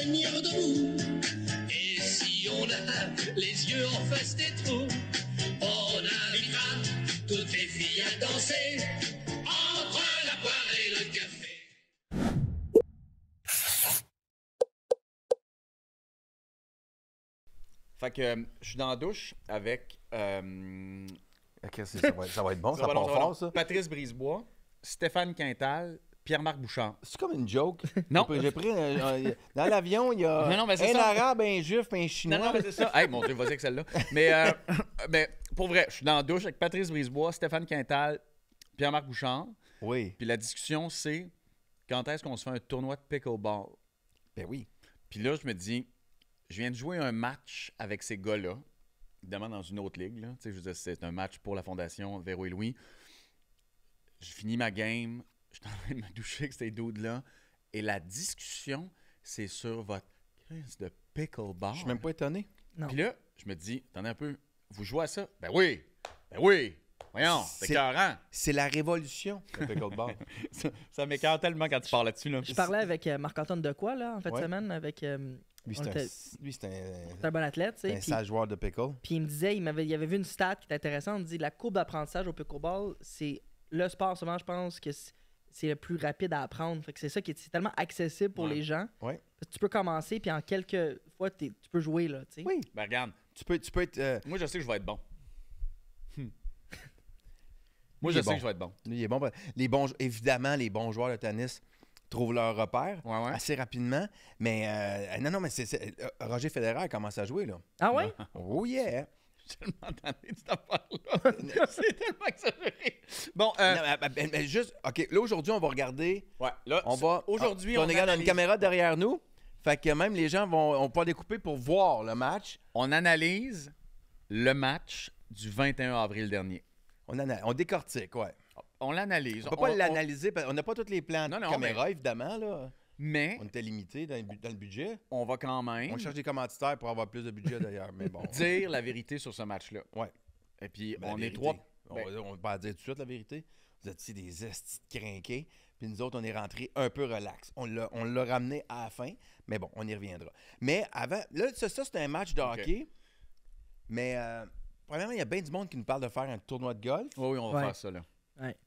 tenir debout. Et si on a les yeux en face des trous, on invitera toutes les filles à danser entre la poire et le café. Fait que je suis dans la douche avec Ok, ça va être bon, ça va part long, fort, ça. Patrice Brisebois, Stéphane Quintal, Pierre-Marc Bouchard. C'est comme une joke. Non. J'ai pris dans l'avion, il y a Non, mais c'est un ça. arabe, un juif, un chinois. Non, mais c'est ça. Hey, mon Dieu, vas-y avec celle-là. Mais pour vrai, je suis dans la douche avec Patrice Brisebois, Stéphane Quintal, Pierre-Marc Bouchard. Oui. Puis la discussion, c'est quand est-ce qu'on se fait un tournoi de pickleball? Ben oui. Puis là, je me dis, je viens de jouer un match avec ces gars-là, évidemment dans une autre ligue. Là. Tu sais, je veux dire, c'est un match pour la Fondation Véro et Louis. Je finis ma game, je suis en train de me doucher avec ces dudes-là, et la discussion, c'est sur votre crise de pickleball. Je suis même pas étonné. Puis là, je me dis, attendez un peu, vous jouez à ça? Ben oui! Ben oui! Voyons, c'est écœurant. C'est la révolution, le pickleball. Ça m'écœure tellement quand tu parles là-dessus. Là. Je parlais avec Marc-Antoine Decoy, là, en fin de semaine, avec... Lui, c'est un bon athlète, tu sais. un sage joueur de pickle. Puis il me disait, il avait vu une stat qui était intéressante. Il me dit, la courbe d'apprentissage au pickleball, c'est le sport, souvent, je pense que c'est le plus rapide à apprendre. Fait que c'est ça qui est tellement accessible pour les gens. Ouais. Parce que tu peux commencer, puis en quelques fois, tu peux jouer, là, tu sais. Oui. Ben regarde, Tu peux être... moi je sais que je vais être bon. Moi je sais que je vais être bon. Il est bon. Évidemment, les bons joueurs de tennis trouvent leur repère assez rapidement. Mais non, mais Roger Federer commence à jouer, là. Ah ouais? Oh yeah! Je suis tellement tanné de cette affaire-là. C'est tellement exagéré. Bon, Non, mais juste, OK, là, aujourd'hui, on va regarder... ouais, là, aujourd'hui, on regarde analyse, une caméra derrière nous. Fait que même les gens vont pas découper pour voir le match. on analyse le match du 21 avril dernier. On décortique, ouais. On l'analyse. On peut pas l'analyser, parce qu'on n'a pas tous les plans de Non, caméra, évidemment, là. Mais On était limité dans le budget. on va quand même On cherche des commanditaires pour avoir plus de budget, d'ailleurs, mais bon. dire la vérité sur ce match-là. Ouais. Et puis, Ben, on la est vérité. trois... On va pas dire tout de suite la vérité. Vous êtes des estis de crinqués. Puis nous autres, on est rentrés un peu relax. On l'a ramené à la fin, mais bon, on y reviendra. Mais avant, là, ça c'est un match de hockey. Mais premièrement, il y a bien du monde qui nous parle de faire un tournoi de golf. Oui, on va faire ça, là. Ouais.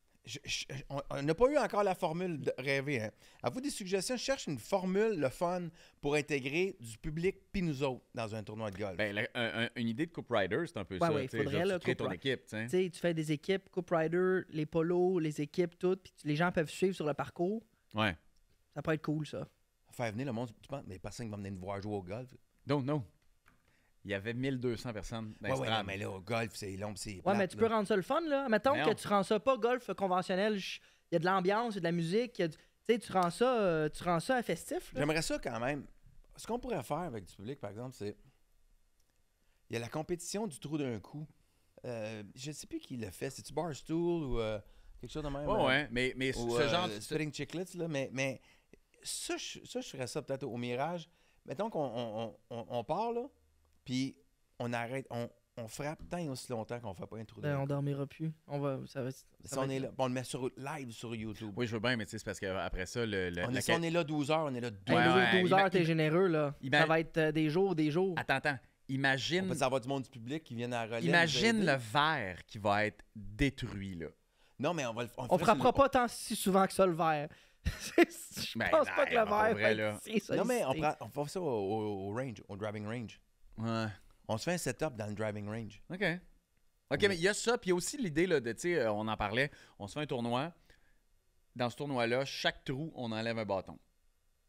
On n'a pas eu encore la formule rêvée. Hein. À vous des suggestions, je cherche une formule, le fun, pour intégrer du public puis nous autres dans un tournoi de golf. Ben, une idée de Coupe Rider, c'est un peu Ouais, ça. ouais, Tu sais, faudrait, genre, là, tu crées Coupe ton Rider. équipe. Tu sais. Tu sais, tu fais des équipes, Coupe Rider, les polos, les équipes, toutes, puis les gens peuvent suivre sur le parcours. Ouais. Ça peut être cool, ça. Faire venir le monde, tu penses, mais personne qui va venir nous voir jouer au golf. Donc, non. Il y avait 1200 personnes dans Ouais, le non, stade. mais là, au golf, c'est long, c'est Ouais, plate, mais tu là. peux rendre ça le fun, là. Mettons Mais que non. tu rends ça pas golf conventionnel. Il y a de l'ambiance, il y a de la musique. Tu sais, tu rends ça festif, là. J'aimerais ça quand même. Ce qu'on pourrait faire avec du public, par exemple, c'est... Il y a la compétition du trou d'un coup. Je ne sais plus qui le fait. C'est-tu Barstool ou quelque chose de même? Ouais, mais Ou, ce genre... Spitting Chicklets, là. Mais ça, je ferais ça peut-être au Mirage. Mettons qu'on part, là, puis on arrête, on frappe tant et aussi longtemps qu'on ne fait pas un trou d'un On coup. dormira plus. Ça va Si on est là, on le met live sur YouTube. Oui, je veux bien, mais tu sais, c'est parce qu'après ça, Si on est là 12 heures, on est là 12 Ouais, heures. ouais. 12 heures, t'es généreux, là. Ima- Ça va être des jours. Attends. On Imagine, peut avoir du monde du public qui vienne à la relève. imagine nous aider. le verre qui va être détruit, là. Non, mais on va le On frappera pas tant si souvent que ça, le verre. Je Ben, pense non, pas que le pour verre vrai, va là. être si Non, mais sollicité. on fait ça au range, au driving range. Ouais. On se fait un setup dans le driving range. OK. OK, mais il y a ça, puis il y a aussi l'idée, là, de, tu sais, on en parlait, on se fait un tournoi. Dans ce tournoi-là, chaque trou, on enlève un bâton.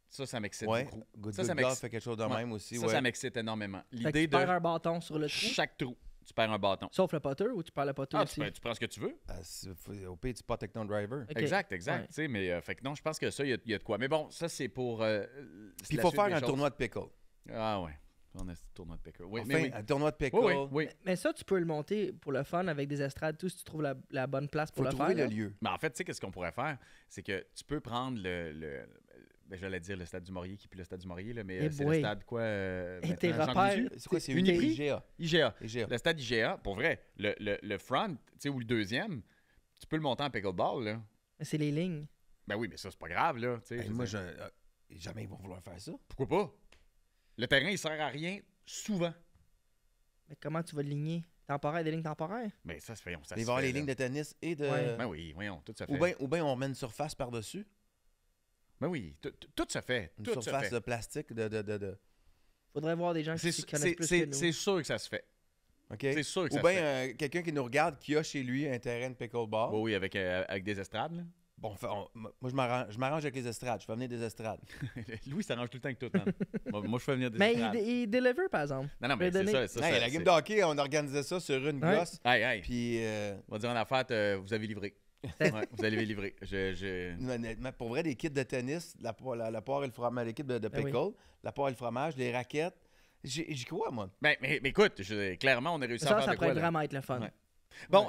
Ça m'excite Ouais, beaucoup. Good Ça Golf m'excite. fait quelque chose de Ouais. même aussi. Ça m'excite énormément. Fait que L'idée tu perds de un bâton sur le trou. chaque trou, tu perds un bâton. Sauf le potter ou tu perds le potter Ah, aussi? tu prends ce que tu veux. Au pire, tu pas avec ton driver. Ok. Exact. Ouais. Tu sais, mais fait que non, je pense que ça, il y a de quoi. Mais bon, ça, c'est pour. Puis il faut faire un tournoi de pickle. Ah, ouais. On a ce tournoi de pickle. Oui, On mais fait un tournoi de pickle. oui. Oui, oui. Mais ça, tu peux le monter pour le fun avec des estrades, tout, si tu trouves la bonne place pour Faut le trouver faire. le là. lieu. Mais en fait, tu sais, qu'est-ce qu'on pourrait faire? C'est que tu peux prendre ben, j'allais dire le stade du Maurier, qui est plus le stade du Maurier, là, mais Eh c'est boy. le stade quoi? Et tes maintenant, Jean repères. Cousu? C'est quoi, c'est Uniprix? IGA. IGA. IGA. Le stade IGA, pour vrai, le front, tu sais, ou le deuxième, tu peux le monter en pickleball, là. Mais c'est les lignes. Ben oui, mais ça, c'est pas grave, là. Tu sais, Hey, moi, jamais ils vont vouloir faire ça. Pourquoi pas? Le terrain, il sert à rien souvent. Mais comment tu vas ligner? Temporaire, des lignes temporaires? Mais ça, ça Il va y se avoir fait, les là. lignes de tennis et de... Ouais. Ben oui, voyons, tout se fait. Ou bien on met une surface par-dessus. Ben oui, tout se fait. Une Tout se surface fait. de plastique de... Faudrait voir des gens qui C'est connaissent plus que nous. c'est sûr que ça se fait. OK? C'est sûr que Ou ça se fait. bien quelqu'un qui nous regarde qui a chez lui un terrain de pickleball. Oui, oui, avec des estrades. Là. Bon, moi, je m'arrange avec les estrades. Je fais venir des estrades. Louis s'arrange tout le temps avec tout, man. moi, je fais venir des Mais estrades. il deliver, par exemple. Non, non, Je vais mais c'est donner- ça. Hey, la game de hockey, on organisait ça sur une Ouais. gosse. Hey, Puis, on va dire en affaire, vous avez livré. Ouais, vous allez livrer. honnêtement, pour vrai, des kits de tennis, la poire et le fromage, l'équipe de Ben oui. pickle, la poire et le fromage, les raquettes. J'y crois, moi. Mais écoute, clairement, on a réussi à Ça, faire ça de quoi, pourrait là. vraiment être le fun. Ouais. Bon,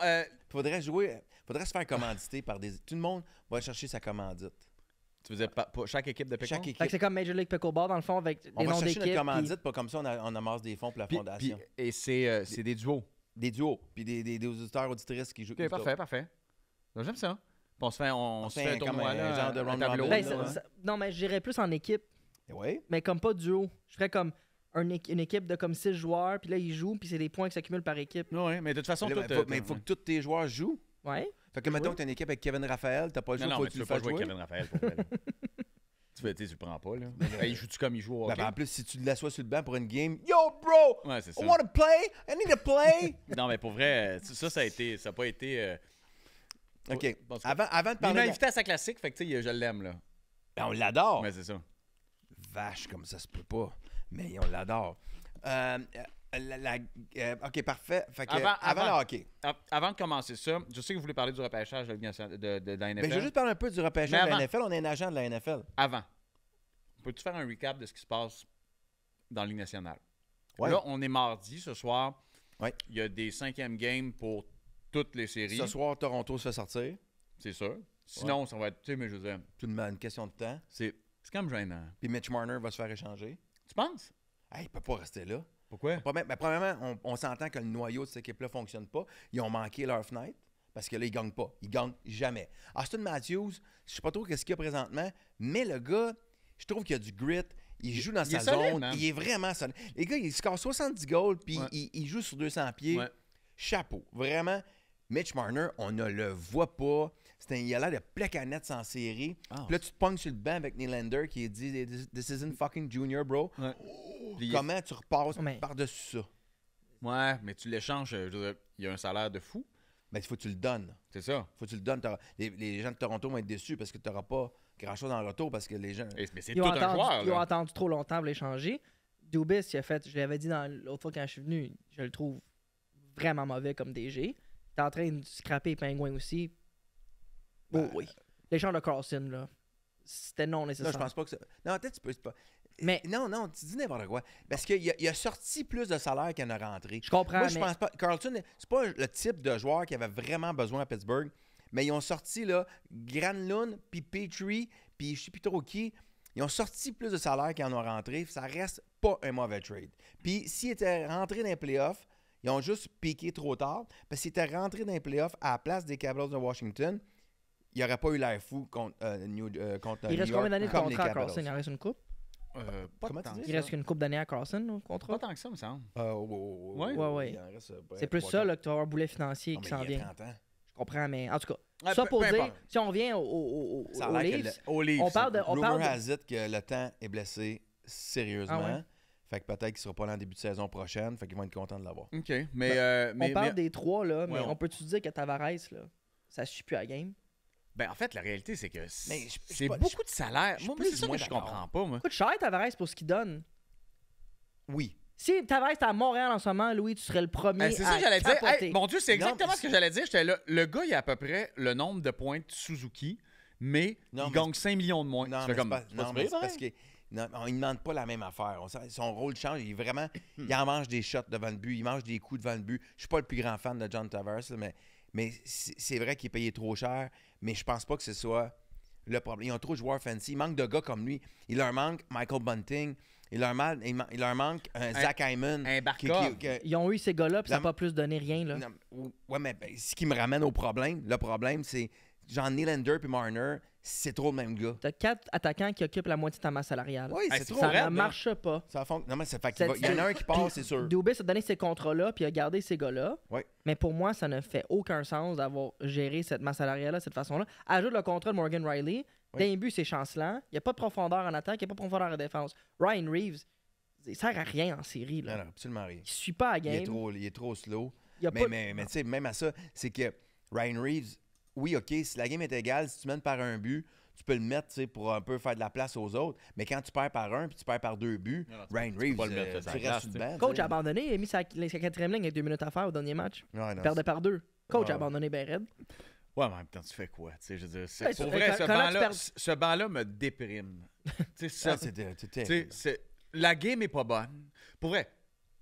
Faudrait se faire commanditer par des... Tout le monde va chercher sa commandite. tu veux dire pour chaque équipe de pickle? Chaque Fait équipe. que c'est comme Major League Pickleball, dans le fond, avec On les va noms chercher d'équipes. notre puis- commandite, pas comme ça, on amasse des fonds pour la fondation. Et c'est des duos. Des duos, puis des auditeurs, auditrices qui jouent. OK, parfait. Donc, j'aime ça. Puis on se fait un comme tournoi, un là, genre de un round tableau. robin, Ben, là, non, mais j'irais plus en équipe, Oui. mais comme pas duo. Je ferais comme une équipe de comme 6 joueurs, puis là, ils jouent, puis c'est des points qui s'accumulent par équipe. Oui, mais de toute façon, Mais il faut que tous tes joueurs jouent. Ouais. Fait que mettons que t'as une équipe avec Kevin Raphaël, t'as pas le choix, Non, faut mais que tu tu veux le pas fasses jouer avec jouer. Kevin Raphaël pour vrai. Tu le prends pas, là. Il joue-tu comme il joue au Ben, hockey? en plus, si tu l'assois sur le banc pour une game, yo, bro, Ouais, c'est ça. I want to play, I need to play. Non, mais pour vrai, ça n'a pas été... OK. Bon, c'est- Avant de Mais il parler... m'a de- invité à sa classique, fait que tu sais, je l'aime, là. Ben, on l'adore. Ouais, c'est ça. Vache, comme ça se peut pas. Mais on l'adore. OK, parfait. Fait que, avant le hockey. Avant de commencer ça, je sais que vous voulez parler du repêchage de la NFL. Ben, je veux juste parler un peu du repêchage Mais de la avant. NFL. On est un agent de la NFL. Avant, peux-tu faire un recap de ce qui se passe dans la Ligue nationale? Ouais. Là, on est mardi, ce soir. Ouais. Il y a des 5e games pour toutes les séries. Ce soir, Toronto se fait sortir. C'est sûr. Sinon, ça va être... Tu sais, mais je veux dire, Tout de même, une question de temps. c'est comme gênant. Puis Mitch Marner va se faire échanger. Tu penses? Hey, il peut pas rester là. Pourquoi? Premièrement, on s'entend que le noyau de cette équipe-là ne fonctionne pas. Ils ont manqué leur fenêtre parce que là, ils ne gagnent pas. Ils ne gagnent jamais. Austin Matthews, je ne sais pas trop ce qu'il y a présentement, mais le gars, je trouve qu'il a du grit. Il joue dans il est sa solide, zone. man. Il est vraiment solide. Les gars, il score 70 goals puis Ouais. il joue sur 200 pieds. Ouais. Chapeau. Vraiment, Mitch Marner, on ne le voit pas. Il a l'air de placanette sans série. Ah. Puis là, tu te pognes sur le banc avec Nylander qui dit « This isn't fucking junior, bro. Ouais. Puis- Comment tu repasses Mais- par-dessus ça? Ouais, mais tu l'échanges, je veux dire, il y a un salaire de fou. Mais il faut que tu le donnes. C'est ça. Faut que tu le donnes. Les gens de Toronto vont être déçus parce que tu n'auras pas grand-chose en retour parce que les gens... Mais c'est Ils tout ont, un attendu, joueur, ils ont là. attendu trop longtemps pour l'échanger. Dubis, il a fait, je l'avais dit l'autre fois quand je suis venu, je le trouve vraiment mauvais comme DG. Il est en train de scraper les pingouins aussi. Oh oui. L'échange de Carlson, là, c'était non Non, nécessaire. je pense pas que ça... Non, peut-être tu peux... c'est pas- Mais- Non, tu dis n'importe quoi. Parce qu'il a sorti plus de salaire qu'il en a rentré. Je comprends, Moi, je mais pense pas... Carlton, c'est pas le type de joueur qui avait vraiment besoin à Pittsburgh, mais ils ont sorti, là, Granlund, puis Petrie, puis je sais plus trop qui. Ils ont sorti plus de salaire qu'ils en ont rentré. Ça reste pas un mauvais trade. Puis s'ils étaient rentrés dans les playoffs, ils ont juste piqué trop tard. Parce qu'ils étaient rentrés dans les playoffs à la place des Capitals de Washington, il n'y aurait pas eu l'air fou contre contre il New reste York combien d'années de comme les contrat à Capitals. Carlson? Il en reste une coupe? Pas Comment tant tu dis? que Il ça. reste une coupe d'années à Carlson au Pas contrat? tant que ça, me semble. Ouais. Ouais. Il en reste, C'est plus ça là, que tu vas avoir un boulet financier Non, qui mais s'en il y a vient. 30 ans. Je comprends, mais en tout cas, Ouais, ça peu- pour peu dire, importe. si on revient aux Ça a l'air que Leafs, Au Leafs. on parle de... On Rumor parle de- has it que le temps est blessé sérieusement. Ah ouais? Fait que peut-être qu'il sera pas là en début de saison prochaine. Fait qu'ils vont être contents de l'avoir. OK, mais... on parle des trois, là, mais Ouais, on peut-tu dire que Tavares, là, ça suit plus à la game? Ben, en fait, la réalité, c'est que Mais c'est pas- beaucoup de salaire. je suis Moi, plus c'est ça ou moins que je d'accord. comprends pas, moi. Coûte cher, Tavares, pour ce qu'il donne. Oui. Si Tavares était à Montréal en ce moment, Louis, tu serais le premier C'est à ça que j'allais dire. capoter. Hey, mon Dieu, c'est Non, exactement mais ce que j'allais dire. J'étais là. Le gars, il a à peu près le nombre de points de Suzuki, mais Non, il mais gagne 5 millions de moins. Non, Tu mais fais comme, c'est pas- c'est pas non, si mais pire, c'est parce hein? que non, on ne demande pas la même affaire. Son rôle change. Il est vraiment. Il en mange des shots devant le but. Il mange des coups devant le but. Je suis pas le plus grand fan de John Tavares, là, mais c'est vrai qu'il est payé trop cher. Mais je pense pas que ce soit le problème. Ils ont trop de joueurs fancy. Il manque de gars comme lui. Il leur manque Michael Bunting. Il leur manque un Zach Hyman. un Barkov. Ils ont eu ces gars-là, puis ça La- n'a pas plus donné rien, là. Non, ouais, mais ce qui me ramène au problème, le problème, c'est genre Nylander puis Marner, c'est trop le même gars. T'as 4 attaquants qui occupent la moitié de ta masse salariale. Oui, Hey, c'est c'est trop. Ça raide, ne là. marche pas. Ça fond... Non, mais c'est fait C'est- qu'il y en a un qui passe, c'est sûr. Dubé a donné ces contrats-là, puis il a gardé ces gars-là. Ouais. Mais pour moi, ça ne fait aucun sens d'avoir géré cette masse salariale-là de cette façon-là. Ajoute le contrat de Morgan Riley. Ouais. D'un but, c'est chancelant. Il n'y a pas de profondeur en attaque, il n'y a pas de profondeur en défense. Ryan Reeves, il sert à rien en série. Là. Non, absolument rien. Il ne suit pas à la game. Il est trop slow. Il y a Mais, pas... mais tu sais, même à ça, c'est que Ryan Reeves, oui, OK, si la game est égale, si tu mènes par un but, tu peux le mettre pour un peu faire de la place aux autres. Mais quand tu perds par un puis tu perds par 2 buts, Non, tu Ryan peux Reeves, pas le mettre, là, tu sur la restes glace, sur le tu sais. banc. Coach a abandonné, il a mis sa 4e ligne avec 2 minutes à faire au dernier match. Ouais, non, Il perdait par 2. Coach Ouais. a abandonné ben raide. Ouais, mais en même temps, tu fais quoi? Tu sais, je veux dire, c'est- Ouais, pour quand- vrai, quand là, tu perds- ce banc-là me déprime. Tu sais, ça, c'est tu terrible. sais, la game est pas bonne. Pour vrai,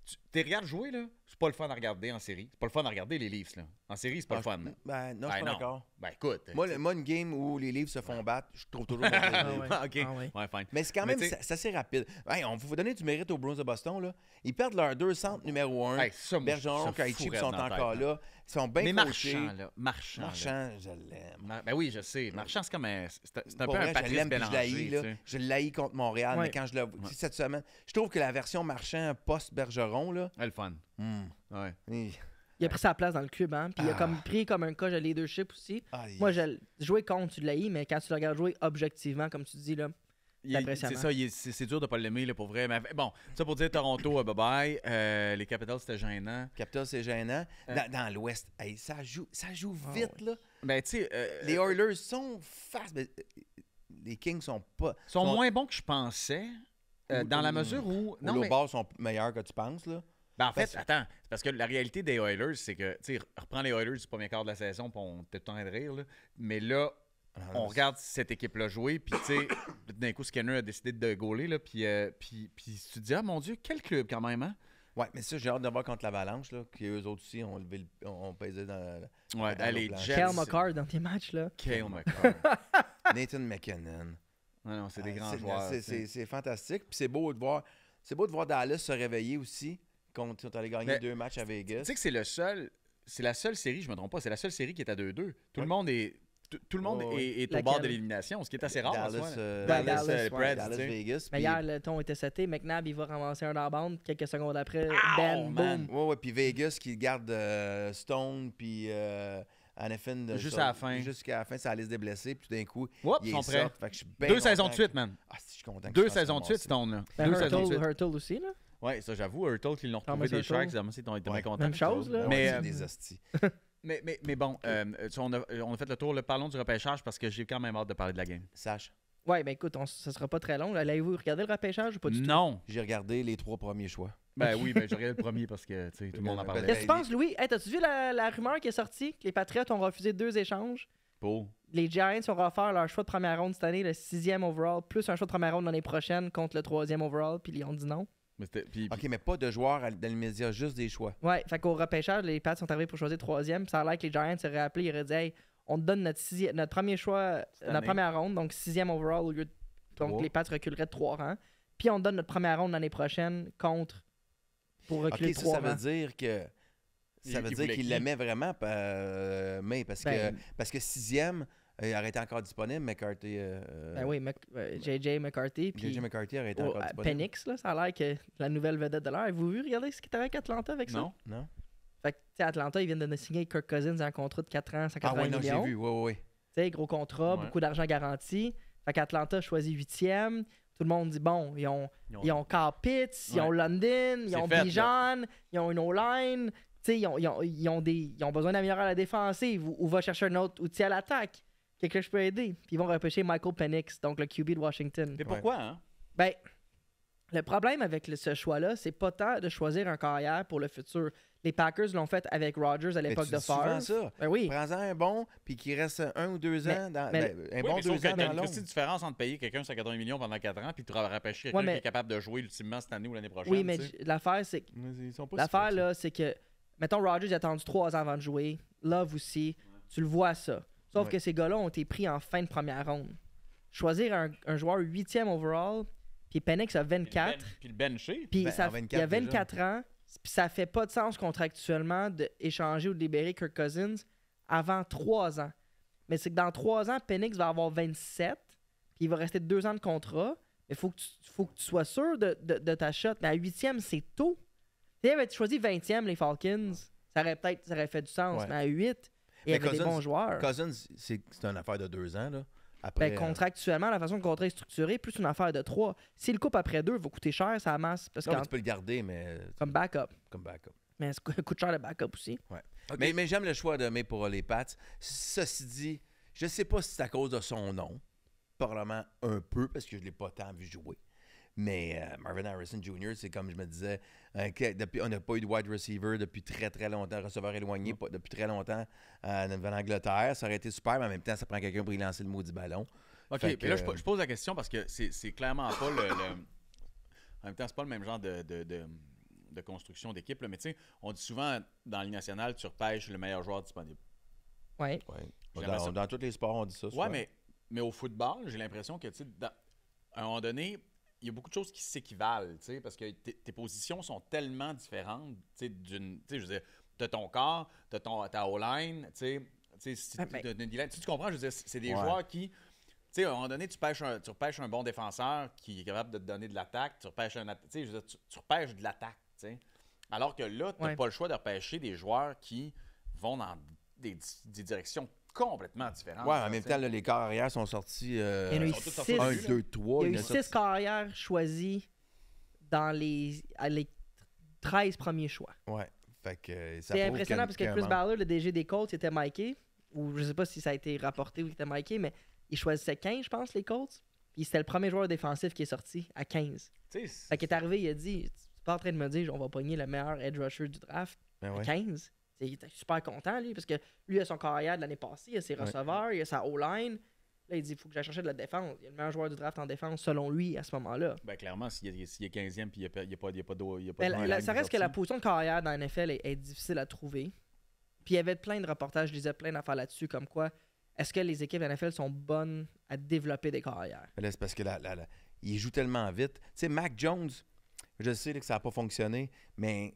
tu t'es regardes jouer, là, c'est pas le fun à regarder en série. C'est pas le fun à regarder les Leafs, là. En série, c'est pas le fun. là. Ben, non, je suis Ben pas d'accord. Ben écoute. Moi, une game où les livres se font battre, je trouve toujours mon Ah plaisir. ouais. Ah, ok. Ah ouais. Ouais, fine. Mais c'est quand Mais même tu sais- c'est assez rapide. Hey, on faut donner du mérite aux Bruins de Boston. Là. Ils perdent leurs 2 centres numéro 1. Hey, ça, moi, Bergeron, ça Krejci fourrait sont dans la encore tête, là. Ils sont bien Mais coachés. Marchand, là. Marchand. là. Marchand, je l'aime. Ben oui, je sais. Marchand, c'est comme un. C'est un Pour peu vrai, un je Patrice l'aime puis je Bélanger. l'haïs. tu Là. sais. Je l'haïs contre Montréal, Ouais. mais quand je le vois cette semaine, je trouve que la version Marchand post-Bergeron, là, Ouais, le fun. Ouais. Il a pris sa place dans le cube, hein. Puis il a comme pris comme un cas de leadership aussi. Moi, jouer contre, tu l'haïs, mais quand tu le regardes jouer objectivement, comme tu dis, là, C'est impressionnant. ça, c'est dur de pas l'aimer, là, pour vrai. Mais bon, ça pour dire Toronto, bye-bye. Les Capitals, c'était gênant. Capital, c'est gênant. Dans l'Ouest, hey, ça joue vite. Là. Ben, tu sais, Les Oilers sont fast. Mais, les Kings sont pas. sont moins bons que je pensais. Dans la mesure où. Non, les bars sont meilleurs que tu penses. Là. Ben, en fait, Parce- attends, c'est parce que la réalité des Oilers, c'est que, tu sais, reprends les Oilers du premier quart de la saison, puis on était tout le temps en train de rire, là. Mais là, on regarde cette équipe-là jouer, puis tu sais, d'un coup, Skinner a décidé de gauler, là, puis tu te dis, ah mon Dieu, quel club quand même, hein? Ouais, mais ça, j'ai hâte de voir contre l'Avalanche, là, qui eux autres aussi ont levé on pesait dans Ouais, dans allez, l'eau blanche. Jets. Kyle McCarr dans tes matchs, là. Kale McCarr. Nathan McKinnon. Non, non, c'est des Ah, grands c'est- joueurs. tu sais. C'est fantastique. Puis c'est beau de voir Dallas se réveiller aussi. Quand ils sont allés gagner Mais 2 matchs à Vegas. Tu sais que c'est la seule série, je me trompe pas, c'est la seule série qui est à 2-2. Tout le monde est. Tout le monde Ouais, est au Laquelle? bord de l'élimination, ce qui est assez rare. en Dallas, soi, là. Dallas, Dallas, les ouais. Preds, Dallas, tu sais. Vegas. Mais puis- hier, le ton était seté. McNabb, il va ramasser un dans la bande. Quelques secondes après, man. boom. Ouais, puis Vegas qui garde Stone, puis Hanifin. Juste à la fin. Jusqu'à la fin, ça allait se déblesser, puis tout d'un coup, Oups, ils ils sont prêts. sortent. Fait que je suis bien 2 content saisons de que- suite, man. Ah, si, je suis content que 2 je fasse saisons de suite, ramasser. Stone, là. Ben, 2 saisons de suite. Hurtle aussi, là. Ouais, ça, j'avoue, Hurtle, qu'ils l'ont retrouvé Thomas des Hurtle. Sharks, ils ont été bien Ouais. contents. Même chose, là. Ouais, Mais, c'est des hosties. Mais bon, on a fait le tour. Là, parlons du repêchage parce que j'ai quand même hâte de parler de la game. Sache, Ouais, ben écoute, ça sera pas très long. Allez-vous regarder le repêchage ou pas du tout? Non. j'ai regardé les 3 premiers choix. Ben oui, ben j'aurais le premier parce que tu sais, tout le monde en parlait. Qu'est-ce que tu penses, Louis? Hey, t'as-tu vu la rumeur qui est sortie? Que les Patriots ont refusé 2 échanges. Pour. Les Giants ont offert leur choix de première ronde cette année, le 6e overall, plus un choix de première ronde l'année prochaine contre le 3e overall, puis ils ont dit non. Mais puis, OK, mais pas de joueurs dans l'immédiat, juste des choix. Ouais, fait qu'au repêchage, les Pats sont arrivés pour choisir 3e, puis ça a l'air que les Giants seraient appelés, ils auraient dit, hey, on te donne notre premier choix, année. notre première ronde, donc 6e overall au lieu de. Donc Trois. les Pats reculeraient de 3 rangs, puis on te donne notre première ronde l'année prochaine contre. Pour reculer OK, de ça 3 veut rangs. dire que. Ça Il veut dire voulait qu'il qui? l'aimait vraiment, mais parce Ben- que 6e, il aurait été encore disponible, McCarthy. Ben oui, JJ McCarthy, puis JJ McCarthy aurait été oh, encore à disponible. Penix, là, ça a l'air que la nouvelle vedette de l'heure. Avez-vous vu, regardez ce qui est arrivé avec Atlanta avec ça? non. Non? Fait que, tu sais, Atlanta, ils viennent de signer Kirk Cousins un contrat de 4 ans, 180 Ah oui, non, j'ai millions. vu. Oui. Tu sais, gros contrat, Ouais. beaucoup d'argent garanti. Fait qu'Atlanta choisit 8e. Tout le monde dit, bon, ils ont Carl Pitts, ils Ouais. ont London, ils C'est ont fait, Bijan, ils ont une O-line. Tu sais, ils ont besoin d'améliorer à la défensive ou va chercher un autre outil à l'attaque. Quelqu'un que je peux aider. Puis ils vont repêcher Michael Penix, donc le QB de Washington. Mais pourquoi, hein? Ben, le problème avec ce choix-là, c'est pas tant de choisir un carrière pour le futur. Les Packers l'ont fait avec Rodgers à l'époque de souvent Favre. ça. Ben oui. Prends-en un bon, puis qu'il reste 1 ou 2 ans. Un Oui, bon mais 2 sauf ans qu'il y a dans une l'ombre. petite différence entre payer quelqu'un 180 millions pendant 4 ans puis tu repêcher quelqu'un Ouais, mais- qui est capable de jouer ultimement cette année ou l'année prochaine. Oui, mais tu sais. l'affaire, c'est que Ils sont pas l'affaire, si là, c'est que, mettons, Rodgers a attendu 3 ans avant de jouer. Love aussi. Tu le vois, ça. Sauf Ouais. que ces gars-là ont été pris en fin de première ronde. Choisir un joueur 8e overall, puis Penix a 24, Puis le bencher. puis Ben, ça- en 24 il a déjà. 24 ans, puis ça fait pas de sens contractuellement d'échanger ou de libérer Kirk Cousins avant 3 ans. Mais c'est que dans 3 ans, Penix va avoir 27, puis il va rester 2 ans de contrat. Mais il faut que tu sois sûr de ta shot. Mais à 8e, c'est tôt. Si avait choisi 20e, les Falcons, ça aurait fait du sens. Ouais. Mais à 8, il y Mais avait des Cousins- bons joueurs. Cousins, c'est une affaire de 2 ans. Là. Après, Ben, contractuellement, la façon que le contrat est structuré, plus une affaire de 3. S'il le coupe après 2, il va coûter cher, ça masse. Parce non, mais que tu peux le garder, mais comme backup. comme backup. Mais ça coûte cher le backup aussi. Ouais. Mais j'aime le choix de May pour les Pats. Ceci dit, je ne sais pas si c'est à cause de son nom. Probablement un peu, parce que je ne l'ai pas tant vu jouer. Mais Marvin Harrison Jr., c'est comme je me disais, on n'a pas eu de wide receiver depuis très, très longtemps, receveur éloigné depuis très longtemps en Nouvelle-Angleterre. Ça aurait été super, mais en même temps, ça prend quelqu'un pour y lancer le maudit ballon. OK, Fait mais là, que- je pose la question parce que c'est clairement pas En même temps, c'est pas le même genre de construction d'équipe. là, Mais tu sais, on dit souvent dans la Ligue nationale, tu repêches le meilleur joueur disponible. Ouais. Ouais. J'aimerais ça. Dans tous les sports, on dit ça. Ouais, souvent. mais au football, j'ai l'impression que, tu sais, à un moment donné, il y a beaucoup de choses qui s'équivalent, tu sais, parce que tes positions sont tellement différentes, tu sais, je veux dire, t'as ton corps, t'as ta O-line, tu sais, si Ah, mais- tu comprends, je veux dire, c'est des Ouais. joueurs qui, tu sais, à un moment donné, tu repêches un bon défenseur qui est capable de te donner de l'attaque, tu repêches tu sais, je veux dire, tu repêches de l'attaque, tu sais. Alors que là, t'as Ouais. pas le choix de repêcher des joueurs qui vont dans des directions complètement différentes. Ouais, là, en même tu sais. temps, là, les corps arrière sont sortis Il y en a eu Ils sont tous sortis 6. au 1, début, 2, 3. Il y a eu 6 carrières choisies dans les 13 premiers choix. Ouais. Fait que ça C'est prouve impressionnant parce que qu'il y a un Chris manque. Ballard, le DG des Colts, il était Mikey. Ou je sais pas si ça a été rapporté ou il était Mikey, mais il choisissait 15, je pense, les Colts. Puis c'était le premier joueur défensif qui est sorti à 15. Tu sais, Fait qu'il est arrivé, il a dit, tu es pas en train de me dire on va pogner le meilleur edge rusher du draft Ben à ouais. 15. Il était super content, lui, parce que lui, il a son carrière de l'année passée, il a ses receveurs, il a sa O-line. Là, il dit, il faut que j'aille chercher de la défense. Il y a le meilleur joueur du draft en défense, selon lui, à ce moment-là. Ben, clairement, s'il est 15e puis il n'y a pas d'eau. Mais ça reste que la position de carrière dans la NFL est difficile à trouver. Puis il y avait plein de reportages, je lisais plein d'affaires là-dessus, comme quoi, est-ce que les équipes de la NFL sont bonnes à développer des carrières? Mais là, c'est parce que il joue tellement vite. Tu sais, Mac Jones, je sais là, que ça n'a pas fonctionné, mais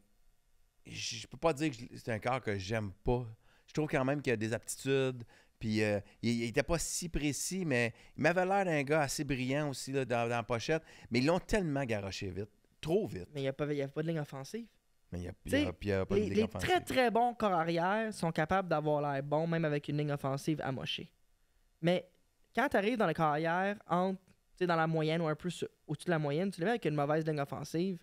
je peux pas dire que c'est un corps que j'aime pas. Je trouve quand même qu'il a des aptitudes. Puis il était pas si précis, mais il m'avait l'air d'un gars assez brillant aussi là, dans la pochette. Mais ils l'ont tellement garoché vite. Trop vite. Mais il n'y avait pas de ligne offensive. Mais il n'y a, Tu sais, pas de Les, ligne les offensive. très très bons corps arrière sont capables d'avoir l'air bons, même avec une ligne offensive amochée. Mais quand tu arrives dans le corps arrière, dans la moyenne ou un peu au-dessus de la moyenne, tu le mets avec une mauvaise ligne offensive.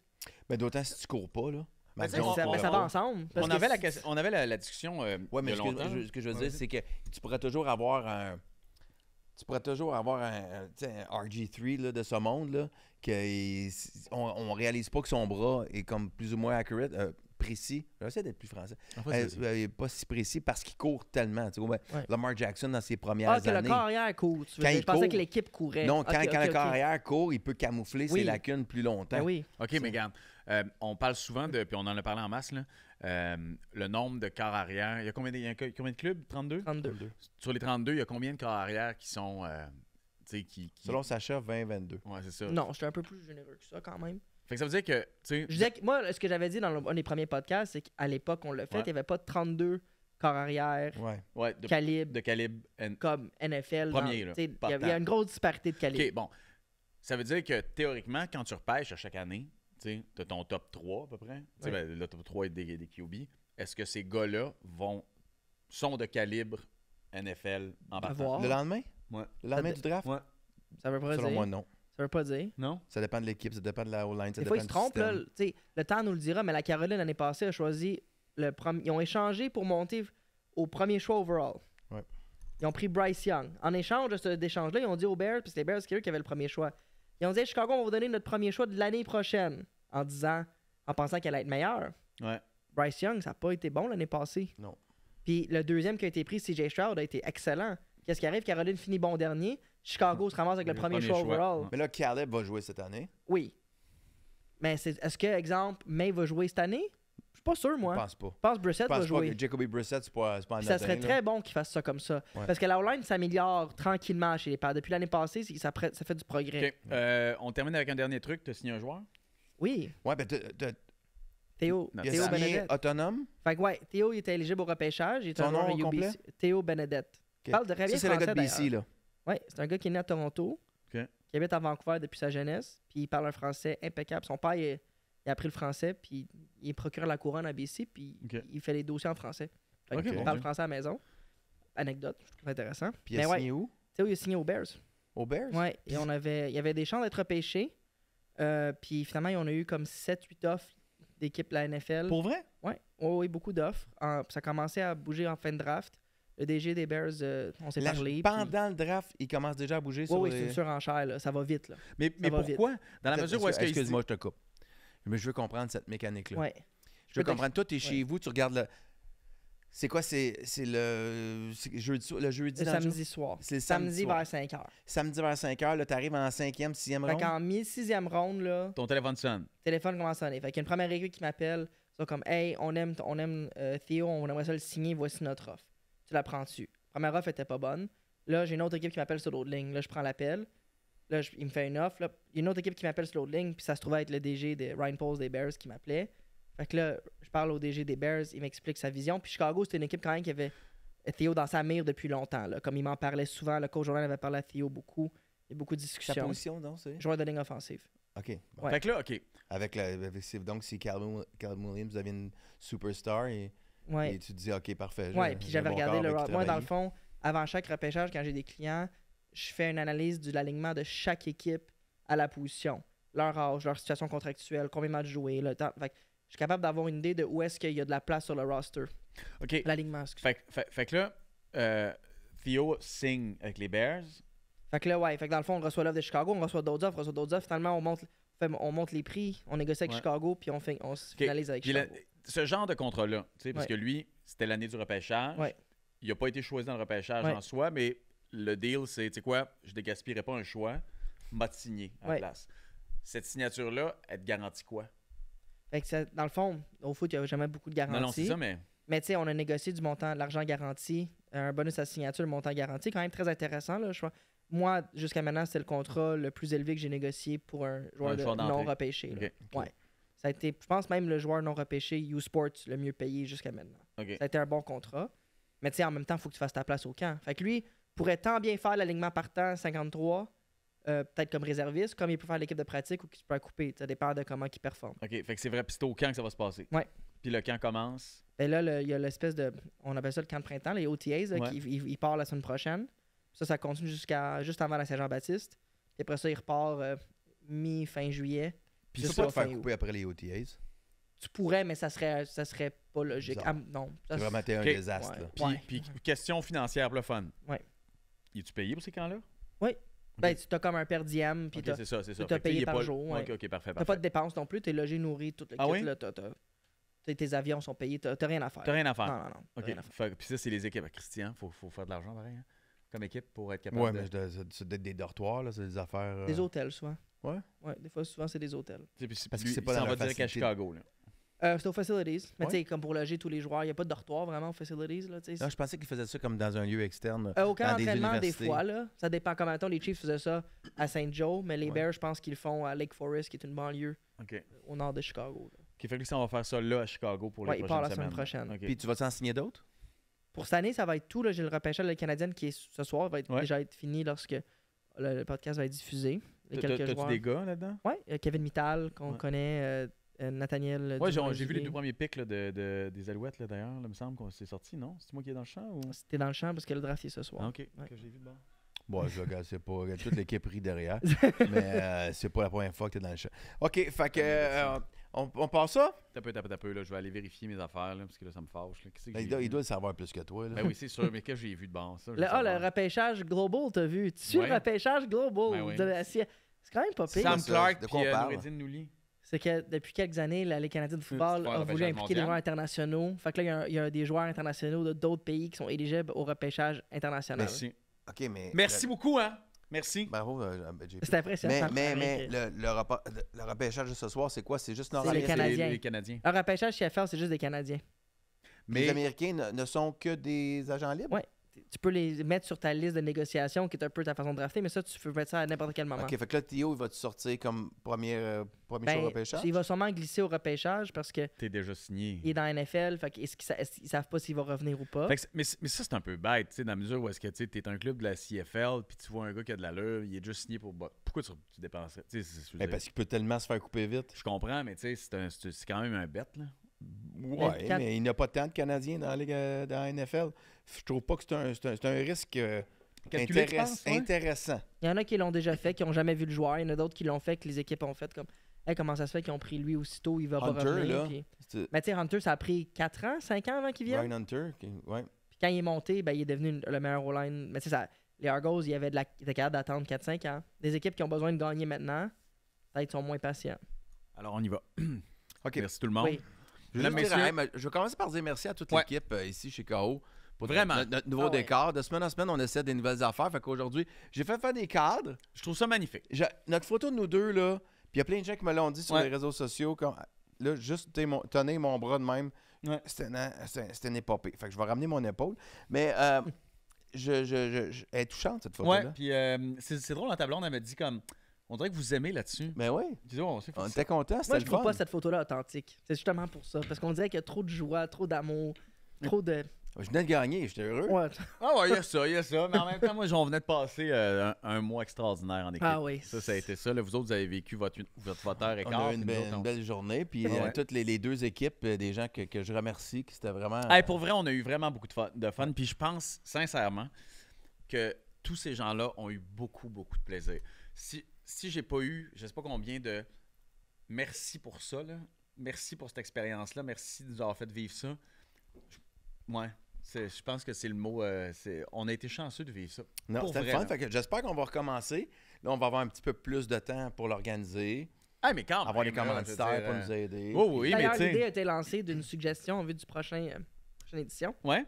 Mais d'autant si tu cours pas, là. Mac tu sais, Jones on- court Mais ça pas. va ensemble. parce On que avait, si- on avait la discussion Ouais, mais il y a longtemps. ce que je veux Ouais, dire, vas-y. c'est que tu pourrais toujours avoir un. Tu pourrais toujours avoir un RG3 là, de ce monde, là, on réalise pas que son bras est comme plus ou moins accurate, précis. J'essaie d'être plus français. Pas si précis parce qu'il court tellement. Tu sais, ouais. Ouais. Lamar Jackson, dans ses premières Ah, que le années. corps arrière court. Tu veux Quand dire, il je pensais court- que l'équipe courait. Non, Ok, quand ok, le corps ok. arrière court, il peut camoufler Oui. ses lacunes plus longtemps. Ben oui. OK, mais regarde, on parle souvent de, puis on en a parlé en masse, là, le nombre de corps arrière. Il y a combien de clubs? 32? 32. Sur les 32, il y a combien de corps arrière qui sont... tu sais, qui... Selon Sacha, 20-22. Ouais, c'est ça. Non, j'étais un peu plus généreux que ça quand même. Fait que ça veut dire que, tu sais... Je disais que moi, ce que j'avais dit dans un des premiers podcasts, c'est qu'à l'époque, on l'a fait, Ouais. il n'y avait pas de 32 corps arrière Ouais. Ouais, calibre de calibre... comme NFL. Premier, là, Tu sais, il y a partant. une grosse disparité de calibre. OK, bon. Ça veut dire que, théoriquement, quand tu repêches à chaque année, tu as ton top 3 à peu près. Tu sais, Ouais. ben, le top 3 est des QB. Est-ce que ces gars-là sont de calibre NFL en À partant? voir. Le lendemain? Ouais. Le lendemain Ça du draft? Ouais. Ça veut pas Selon dire. moi, non. Ça veut pas dire. Non? Ça dépend de l'équipe, ça dépend de la O-line, ça Des dépend fois, ils se du trompent. Là, système. Tu sais, le temps nous le dira, mais la Caroline, l'année passée, a choisi le premier. Ils ont échangé pour monter au premier choix overall. Ouais. Ils ont pris Bryce Young. En échange de cet échange-là, ils ont dit aux Bears, puis c'est les Bears qui avaient le premier choix. Ils ont dit à Chicago, on va vous donner notre premier choix de l'année prochaine. En pensant qu'elle allait être meilleure. Ouais. Bryce Young, ça n'a pas été bon l'année passée. Non. Puis le deuxième qui a été pris, CJ Stroud, a été excellent. Qu'est-ce qui arrive? Caroline finit bon dernier. Chicago se ramasse avec le premier choix overall. Ouais. Mais là, Caleb va jouer cette année. Oui. Mais est-ce que, exemple, May va jouer cette année? Je suis pas sûr, moi. Je pense pas. Je pense que Brissett Je va pense pas jouer. que Jacoby Brissett, c'est pas Puis anodin, ça serait là. très bon qu'il fasse ça comme ça. Ouais. Parce que la O-line s'améliore tranquillement chez les Pats. Depuis l'année passée, ça fait du progrès. OK. On termine avec un dernier truc. Tu as signé un joueur? Oui. Ouais, ben, Théo. Non, il a Théo signé Benedette. autonome. Fait que ouais, Théo il était éligible au repêchage. Il est Son un joueur nom au UBC. complet? Théo Benedette. Il parle de très bien Ça, c'est le gars de français, BC, d'ailleurs. là. Ouais, c'est un gars qui est né à Toronto, Ok. qui habite à Vancouver depuis sa jeunesse, puis il parle un français impeccable. Son père, il a appris le français, puis il est procureur de la couronne à BC, puis Ok. il fait les dossiers en français. Fait Ok, qu'il mon parle Dieu. français à la maison. Anecdote, je trouve intéressant. Puis il a Mais ouais, signé où? tu sais où il a signé aux Bears. Aux Bears? Ouais, et il y avait des chances d'être repêché. Puis finalement, on a eu comme 7-8 offres d'équipes de la NFL. Pour vrai? Oui, beaucoup d'offres. Ça commençait à bouger en fin de draft. Le DG des Bears, on s'est parlé. Pendant le draft, il commence déjà à bouger sur Oui, les... c'est une surenchère, là. Ça va vite, là. Mais va vite. pourquoi? Dans la mesure où est-ce que... Excuse-moi, je te coupe. Mais je veux comprendre cette mécanique-là. Ouais. Je veux peux comprendre. Toi, tu es chez vous, tu regardes le... C'est quoi? C'est le jeudi Le dans le jour? samedi soir. C'est le Samedi soir. vers 5 h. Samedi vers 5 h, là, tu arrives en 5e, 6e Fait ronde. qu'en 6e ronde, là, Ton téléphone sonne. le téléphone commence à sonner. Fait qu'il y a une première équipe qui m'appelle. C'est comme, hey, on aime Théo, on aimerait ça le signer, voici notre offre. Tu la prends-tu? Première offre était pas bonne. Là, j'ai une autre équipe qui m'appelle sur l'autre ligne. Là, je prends l'appel. Là, il me fait une offre. Là, il y a une autre équipe qui m'appelle sur l'autre ligne. Puis ça se trouvait être le DG de Ryan Poles des Bears qui m'appelait. Fait que là, je parle au DG des Bears. Il m'explique sa vision. Puis Chicago, c'était une équipe quand même qui avait Théo dans sa mire depuis longtemps. Là. Comme il m'en parlait souvent. Le coach Jordan avait parlé à Théo beaucoup. Il y a beaucoup de Sa discussions. position, non, c'est? Joueur de ligne offensive. OK. Bon. Ouais. Fait que là, OK. Donc, si Calvin Williams devient une superstar et Ouais. tu te dis, OK, parfait. Ouais, puis j'avais j'ai un bon regardé corps le avec qui Moi, dans le travailler. fond, avant chaque repêchage, quand j'ai des clients, je fais une analyse de l'alignement de chaque équipe à la position. Leur âge, leur situation contractuelle, combien de matchs joués, le temps. Fait que je suis capable d'avoir une idée de où est-ce qu'il y a de la place sur le roster. OK. L'alignement, excusez. Fait que là, Theo signe avec les Bears. Fait que là, ouais, fait que dans le fond, on reçoit l'offre de Chicago, on reçoit d'autres offres, Finalement, on monte les prix, on négocie avec Ouais. Chicago, puis on se finalise avec Puis Chicago. ce genre de contrat-là, tu sais, parce Ouais. que lui, c'était l'année du repêchage. Ouais. Il n'a pas été choisi dans le repêchage Ouais. en soi, mais le deal, c'est, tu sais quoi, je ne dégaspillerai pas un choix, m'a signé à la Ouais. place. Cette signature-là, elle te garantit quoi? Fait que dans le fond, au foot, il n'y a jamais beaucoup de garanties. Non, c'est ça, mais... Mais tu sais, on a négocié du montant, de l'argent garanti, un bonus à signature, le montant garanti, quand même très intéressant. Là, moi, jusqu'à maintenant, c'est le contrat le plus élevé que j'ai négocié pour un joueur Un choix d'entrée. non repêché. là. OK. Ouais. Ça a été, je pense même le joueur non repêché, U-Sports, le mieux payé jusqu'à maintenant. OK. Ça a été un bon contrat. Mais tu sais, en même temps, il faut que tu fasses ta place au camp. Fait que lui pourrait tant bien faire l'alignement partant 53, peut-être comme réserviste, comme il peut faire l'équipe de pratique ou qu'il peut couper. Ça dépend de comment il performe. OK, fait que c'est vrai, puis c'est au camp que ça va se passer. Ouais. Puis le camp commence. Et là, il y a l'espèce de. On appelle ça le camp de printemps, les OTAs, là, Ouais. il part la semaine prochaine. Ça continue juste avant la Saint-Jean-Baptiste. Et après ça, il repart mi-fin juillet. Puis tu peux jusqu'au pas te faire fin août. couper après les OTAs. Tu pourrais, mais ça serait pas logique. Bizarre. Non. C'est vraiment été un OK. désastre. Ouais. là. Puis, puis question financière pour le fun. Ouais. Es-tu payé pour ces camps-là? Ben, tu as comme un per diem, puis OK, t'as c'est ça, c'est ça. t'as Fait que, tu sais, payé il est par pas- jour, ouais. OK, parfait, pas de parfait. dépenses non plus. T'es logé, nourri, tout le Ah kit. oui? Là, tes avions sont payés. T'as rien à faire. T'as rien à faire. Non. t'as OK. rien à faire. Fait que- puis ça, c'est les équipes. Christian, faut faire de l'argent pareil, hein, comme équipe pour être capable Ouais, de... mais c'est des dortoirs, là, c'est des affaires. Des hôtels, souvent. Ouais? Ouais, des fois, souvent, c'est des hôtels. Tu sais, puis Parce que lui, c'est pas il dans s'en la va direct à facilité. Chicago. Là. C'est aux facilities. Mais Ouais. tu sais, comme pour loger tous les joueurs, il n'y a pas de dortoir vraiment aux facilities. Là, tu sais. Non, je pensais qu'ils faisaient ça comme dans un lieu externe. Au camp dans des d'entraînement, des universités. fois, là. Ça dépend comment les Chiefs faisaient ça à Saint Joe, mais les Ouais. Bears, je pense qu'ils le font à Lake Forest, qui est une banlieue OK. au nord de Chicago. là. OK, fait que lui, ça, on va faire ça là à Chicago pour Ouais, les il part prochaines la semaine semaines. prochaine. OK. Puis tu vas t'en signer d'autres? Pour cette année, ça va être tout. Là. J'ai le repêchage de la Canadienne qui est ce soir, va Ouais. déjà être fini lorsque le podcast va être diffusé. Les quelques T'as-tu joueurs. des gars là-dedans? Ouais, Kevin Mittal, qu'on Ouais. connaît, Nathaniel. Ouais, Dumont- j'ai vu les Gilet. 2 premiers pics là, des Alouettes, là, d'ailleurs. Là, il me semble qu'on s'est sorti, non? C'est moi qui est dans le champ? Ou... C'était dans le champ parce que le draft est ce soir. Ah, OK. Ouais. Que j'ai vu de bord. Bon, je regarde, c'est pas. Toute l'équipe rit derrière. Mais c'est pas la première fois que t'es dans le champ. OK, fait que. On passe ça? T'as peu, là. Je vais aller vérifier mes affaires, là, parce que là, ça me fâche. Là. Qu'est-ce que Ben, j'ai il vu? doit le savoir plus que toi. Là. Ben oui, c'est sûr, mais qu'est-ce que j'ai vu de bon? Ça, je veux Le savoir. repêchage Global, t'as vu? Tu suis Ouais. le repêchage Global. Ben oui. C'est quand même pas pire. Sam ça, Clark de quoi puis on parle? Noureddin Nouli. C'est que depuis quelques années, la Ligue canadienne de football Ouais, a le voulu repêchage impliquer des mondial. joueurs internationaux. Fait que là, il y a des joueurs internationaux d'autres pays qui sont éligibles au repêchage international. Merci. OK, mais. Merci beaucoup, hein? Merci. Bravo, JP. C'est impressionnant. Mais le repêchage de ce soir, c'est quoi? C'est juste C'est nord-américain. les Canadiens. Les Canadiens. Un repêchage chez FL, c'est juste des Canadiens. Les Mais Américains ne sont que des agents libres? Ouais. tu peux les mettre sur ta liste de négociation, qui est un peu ta façon de drafter, mais ça, tu peux mettre ça à n'importe quel moment. OK, fait que là, Théo, il va-tu sortir comme premier choix Ben, au repêchage? il va sûrement glisser au repêchage parce que T'es déjà signé. il est dans la NFL, fait qu'ils ils savent pas s'il va revenir ou pas. Fait que mais ça, c'est un peu bête, tu sais, dans la mesure où est-ce que tu es un club de la CFL, puis tu vois un gars qui a de l'allure, il est déjà signé pour. Pourquoi tu dépenserais? Tu sais, je veux dire, Parce qu'il peut tellement se faire couper vite. je comprends, mais tu sais, c'est quand même un bet, là. Ouais, quatre- mais il n'y a pas tant de Canadiens dans la Ligue dans la NFL. Je trouve pas que c'est un risque Calculé, tu penses, ouais? intéressant. Il y en a qui l'ont déjà fait, qui n'ont jamais vu le joueur. Il y en a d'autres qui l'ont fait, que les équipes ont fait comme hey, comment ça se fait qu'ils ont pris lui aussitôt, il va pas Hunter, revenir. là, Puis... c'est- Mais tu sais, Hunter, ça a pris 4 ans, 5 ans avant qu'il vienne. Ryan Hunter, ouais. Puis quand il est monté, ben, il est devenu le meilleur O-line. Mais tu sais, ça, les Argos, il y avait ils étaient capables d'attendre 4-5 ans. Des équipes qui ont besoin de gagner maintenant, peut-être sont moins patients. Alors, on y va. OK. Merci tout le monde. Oui. Je, Mesdames, veux juste dire, messieurs. hey, je vais commencer par dire merci à toute Ouais. l'équipe ici chez KO. Pour Vraiment. Notre nouveau Ah ouais. décor. De semaine en semaine, on essaie des nouvelles affaires. Fait qu'aujourd'hui, j'ai fait faire des cadres. Je trouve ça magnifique. Notre photo de nous deux, là, puis il y a plein de gens qui me l'ont dit sur Ouais. les réseaux sociaux. Là, juste tenir mon bras de même, Ouais. c'était une épopée. Fait que je vais ramener mon épaule. Mais elle est touchante, cette Ouais, photo-là. puis c'est drôle, dans ta blonde, elle m'a dit comme. On dirait que vous aimez là-dessus. Mais oui, Puis, oh, on s'est fait on ça. était contents, c'était Moi, je le trouve fun. pas cette photo-là authentique. C'est justement pour ça. Parce qu'on dirait qu'il y a trop de joie, trop d'amour, trop de. Je venais de gagner, j'étais heureux. Ouais. Ah ouais, il y a ça. Mais en même temps, moi, on venait de passer un mois extraordinaire en équipe. Ah oui. Ça a été ça. Là, vous autres, vous avez vécu votre heure et On quart. a eu puis nous autres, une on- belle journée. Puis Ouais. toutes les deux équipes, des gens que je remercie, qui c'était vraiment. Hey, pour vrai, on a eu vraiment beaucoup de fun. Puis je pense sincèrement que tous ces gens-là ont eu beaucoup, beaucoup de plaisir. Si j'ai pas eu, je sais pas combien de merci pour ça, là. Merci pour cette expérience-là. Merci de nous avoir fait vivre ça. Ouais. Je pense que c'est le mot. On a été chanceux de vivre ça. Non, Pour c'était le vrai, fun. là. Fait que j'espère qu'on va recommencer. Là, on va avoir un petit peu plus de temps pour l'organiser, Ah, mais quand avoir des même, là, je veux commanditaires dire, pour nous aider. Oh oui, mais D'ailleurs, tu sais. l'idée a été lancée d'une suggestion en vue du prochaine édition. Ouais.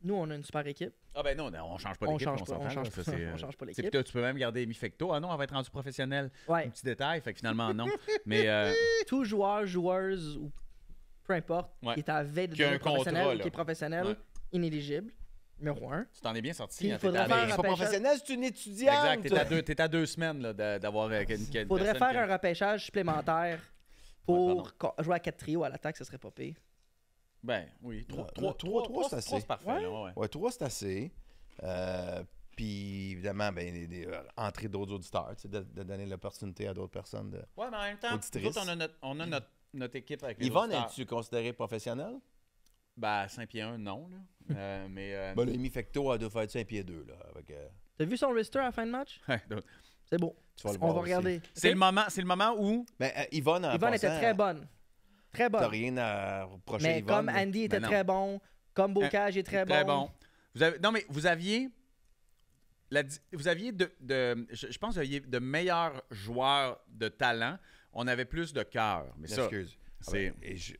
Nous, on a une super équipe. Ah ben non, on change pas On d'équipe, change on pas, s'entend, on change là, ça, pas, c'est, on change pas tu sais, l'équipe. puis tu peux même garder Amy Fecto. Ah non, elle va être rendue professionnelle. Ouais. Un petit détail, fait que finalement non. Mais Tout joueur, joueuse ou peu importe, Ouais. qui est à la veille de Qui a devenir un contrat, professionnel ou là. qui est professionnel, Ouais. inéligible, numéro 1. tu t'en es bien sorti. Puis il hein, faudrait t'es à- faire Je suis un pas repêchage. professionnel, c'est une étudiante. Exact, t'es à 2 semaines là, d'avoir une Il faudrait faire un repêchage supplémentaire pour jouer à 4 trios à l'attaque, ce serait pas pire. Ben oui, 3, c'est assez. c'est parfait. Ouais. Là, ouais. Ouais, 3, c'est assez. Puis évidemment, entrer d'autres auditeurs, tu sais, de donner l'opportunité à d'autres personnes. Ouais, mais en même temps, Auditrice. nous autres, on a notre équipe avec les Yvonne, auditeurs. es-tu considéré professionnel? Ben, 5 pieds 1, non. Là. Mais. Ben, l'Amy Fecto, elle doit faire 5 pieds 2. Là, avec, T'as vu son wrister à la fin de match? donc, C'est beau. tu vas le On voir va aussi. regarder. c'est Ok? le moment où. Ben, Yvonne, en Yvonne était passant, très bonne. Très T'as bonne. rien à reprocher à Mais Yvonne. comme là. Andy était Ben non. très bon, comme Bocage est très bon. Non, mais vous aviez. Vous aviez je pense que vous aviez de meilleurs joueurs de talent. On avait plus de cœur. Mais ça, Excuse. c'est. Et je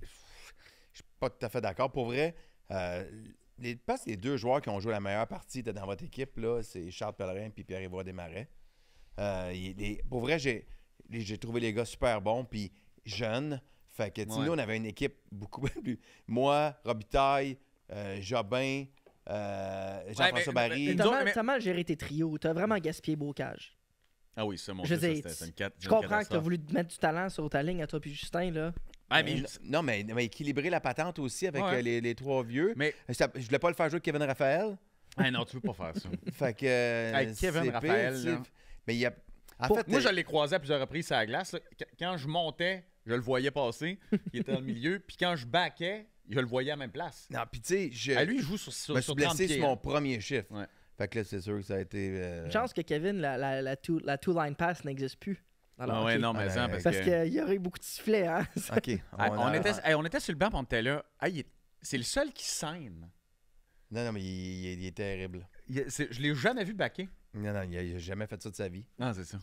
suis pas tout à fait d'accord. Pour vrai, je pense que les deux joueurs qui ont joué la meilleure partie dans votre équipe, là, c'est Charles Pellerin et Pierre-Yvois Desmarais. Pour vrai, j'ai trouvé les gars super bons puis jeunes. Fait que, tu sais, Ouais. nous, on avait une équipe beaucoup plus... Moi, Robitaille, Jobin, Jean-François mais- Barry. mais- T'as Nous mal, autres, t'as mal géré tes trios. T'as vraiment gaspillé Bocage. Ah oui, ça, mon Je Dieu, sais, ça, c'était une cat- Je une comprends que t'as catastrophe. voulu te mettre du talent sur ta ligne à toi puis Justin, là. Ah, mais, Non, mais équilibrer la patente aussi avec Ouais. les trois vieux. mais Je voulais pas le faire jouer avec Kevin Raphaël. ah non, tu peux pas faire ça. Fait que. Hey, Kevin c'est Raphaël, pire, tu sais. là. Mais il y a. En Pour- fait, Moi, je l'ai croisé à plusieurs reprises sur la glace. Là. Quand je montais, je le voyais passer. Il était dans le milieu. Puis quand je backais, je le voyais à la même place. non, puis tu sais, Ah, lui, il joue sur je me suis 30 blessé pieds. sur mon premier chiffre. Ouais. Fait que là, c'est sûr que ça a été. Une chance que Kevin, la two-line pass n'existe plus. dans le Ah ouais, hockey. non, mais Ah, ça, ben, parce, Parce que... qu'il y aurait beaucoup de sifflets, hein. OK. on était sur le banc, puis on était là. Ah, c'est le seul qui scène. Non, mais il est terrible. Je l'ai jamais vu backer. Non, il a jamais fait ça de sa vie. Non, c'est ça.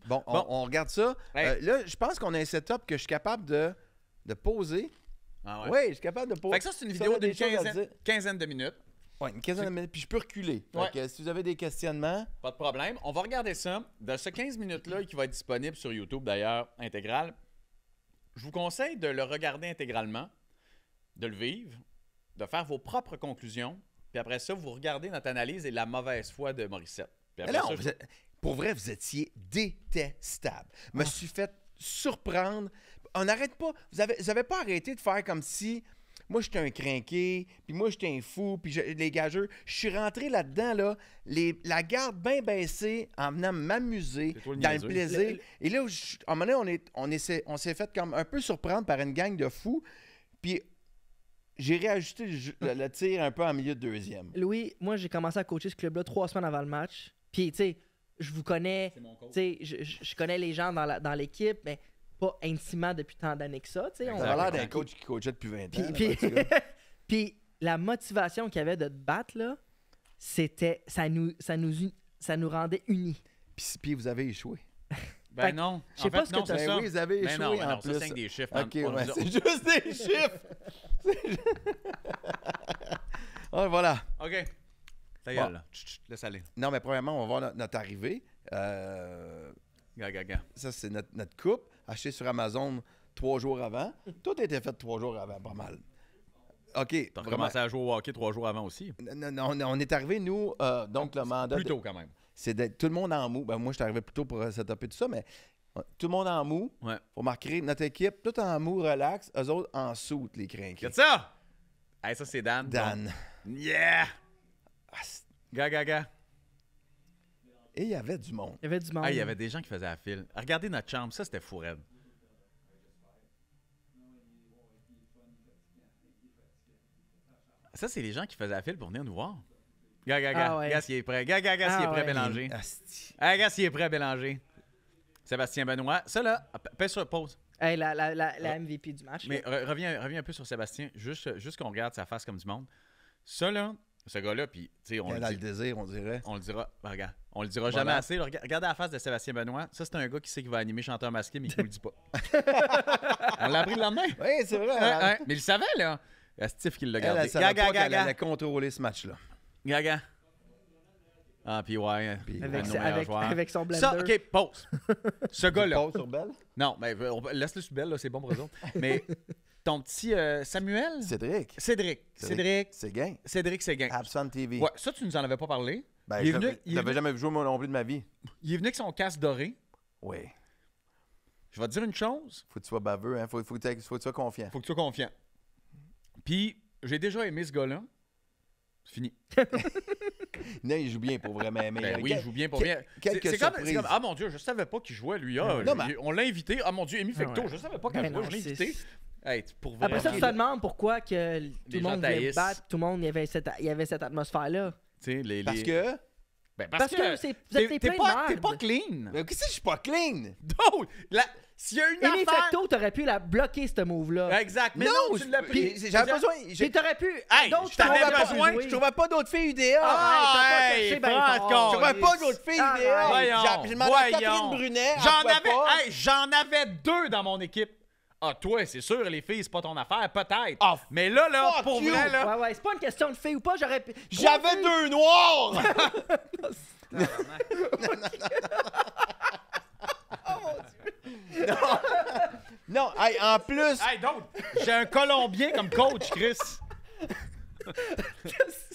Bon, Bon. on regarde ça. Hey. Là, je pense qu'on a un setup que je suis capable de poser. Ah Oui, je suis capable de poser. Fait que ça, c'est une Ça, vidéo on a des d'une choses à dire. quinzaine de minutes. Ouais, une quinzaine de minutes, puis je peux reculer. Ouais. Fait que si vous avez des questionnements, Pas de problème. On va regarder ça. Dans ce 15 minutes-là, qui va être disponible sur YouTube d'ailleurs, intégral, je vous conseille de le regarder intégralement, de le vivre, de faire vos propres conclusions, Puis après ça, vous regardez notre analyse et la mauvaise foi de Morissette. Puis Mais après non, ça, pour vrai, vous étiez détestable. Je me suis fait surprendre. On n'arrête pas. Vous avez pas arrêté de faire comme si moi, j'étais un crinqué, puis moi, j'étais un fou, puis les gageux. Je suis rentré là-dedans, là, la garde bien baissée, en venant m'amuser, C'est toi le dans niaiseux. le plaisir. Et là, à un moment donné, on s'est fait comme un peu surprendre par une gang de fous, puis j'ai réajusté le tir un peu en milieu de deuxième. Louis, moi, j'ai commencé à coacher ce club-là 3 semaines avant le match. Puis, tu sais, je vous connais. C'est mon coach. Tu sais, je connais les gens dans l'équipe, mais pas intimement depuis tant d'années que ça. Tu sais, Ça a Exact. l'air d'un coach qui coachait depuis 20 ans. Puis, là, parce que- puis la motivation qu'il y avait de te battre, là, c'était. Ça nous rendait unis. Puis vous avez échoué. Ben Fait que, non. je sais En pas fait, ce que non, t'as- c'est Ben ça. oui, vous avez Ben échoué non, ben en non, ça, plus. c'est que des chiffres. OK, man. ouais, c'est juste des chiffres. Ouais, voilà. OK. Ta gueule, là. Chut, chut, laisse aller. Non, mais premièrement, on va voir notre arrivée. Gaga. Ça, c'est notre coupe, achetée sur Amazon 3 jours avant. Tout a été fait 3 jours avant, pas mal. OK. T'as vraiment. recommencé à jouer au hockey 3 jours avant aussi. Non, on est arrivé, nous, donc le mandat... Plus tôt, quand même. C'est d'être tout le monde en mou. Ben, moi, je suis arrivé plus tôt pour setuper tout ça, mais tout le monde en mou. Ouais. Faut marquer notre équipe, tout en mou, relax. Eux autres en soute, les crinqués. Regarde ça! Hey, ça, c'est Dan. Dan. Bon. Yeah! Ah, c'est- Gaga. Et il y avait du monde. Il y avait du monde. Ah, il y avait des gens qui faisaient la file. Regardez notre chambre, ça, c'était fou raide. Ça, c'est les gens qui faisaient la file pour venir nous voir. Gaga. Ah ouais. Gars, s'il est prêt. Gaga, s'il Ah est prêt, ouais. Bélanger. Asti. Ah, gars, s'il est prêt, Bélanger. Sébastien Benoît. Ça, là, pèse sur pause. Hey, la MVP du match. Mais là. reviens un peu sur Sébastien, juste qu'on regarde sa face comme du monde. Ça, là, ce gars-là, puis, tu sais, on Elle le a le dit. désir, on dirait. On le dira, ben, regarde, on le dira Voilà. jamais assez. Là, regardez la face de Sébastien Benoît. Ça, c'est un gars qui sait qu'il va animer chanteur masqué, mais il ne nous le dit pas. On l'a appris le lendemain. Oui, c'est vrai. Ouais. Mais il le savait, là. C'est Steve qui l'a Elle, gardé. elle savait pas qu'elle Gaga. allait contrôler ce match-là. Gaga. Ah, puis ouais. Puis, un avec, de nos sa- meilleurs avec, joueurs. avec son blender. Ça, OK, pause. Ce gars-là. Pause sur Belle? Non, mais laisse-le sur Belle, là, c'est bon pour eux autres. Mais ton petit Samuel? Cédric. Cédric. C'est gain. Cédric Séguin. Absent TV. Ouais, ça, tu nous en avais pas parlé. Ben, il est je venu- il est l'avais venu- jamais joué moi non plus de ma vie. Il est venu avec son casque doré. Oui. Je vais te dire une chose. Faut que tu sois baveux, hein. Faut que tu sois confiant. Faut que tu sois confiant. Puis, j'ai déjà aimé ce gars-là. C'est fini. Non, il joue bien pour vrai, mais Ben oui, il joue bien pour bien. Quelques C'est comme, surprises. ah mon Dieu, je savais pas qu'il jouait, lui. Ah, Non, mais- on l'a invité. Ah mon Dieu, Émy Fecto, ouais. je savais pas qu'il Ben jouait, non, je l'ai c'est- invité. Hey, pour vrai. Après ça, tu te demandes pourquoi que tout Les le gens monde voulait taillissent. battre, tout le monde, il y avait cette atmosphère-là. Tu sais, Parce que. Ben, Parce que vous êtes t'es plein de pas, t'es merde. pas clean. Mais qu'est-ce que je suis pas clean? Dude, s'il y a une Émy affaire... Fecto, t'aurais pu la bloquer, ce move-là. Exact, mais non, tu l'as pris. J'avais besoin. Puis t'aurais pu. Hey, d'autres je t'avais joueurs besoin, jouer. Je trouvais pas d'autres filles idéales. Ah, t'as pas hey, cherché ben prends fort. compte. Je trouvais pas d'autres filles Ah, idéales. voyons, J'ai demandé à Catherine voyons. Brunet. elle J'en pouvait avais, pas. hey, j'en avais 2 dans mon équipe. Ah, toi, c'est sûr, les filles, c'est pas ton affaire, peut-être. Ah, mais là, fuck pour you. vrai, là... Ouais, c'est pas une question de fille ou pas, j'aurais pu. J'avais 2 noirs. Non, hey, en plus. Hey, donc, j'ai un Colombien comme coach, Chris.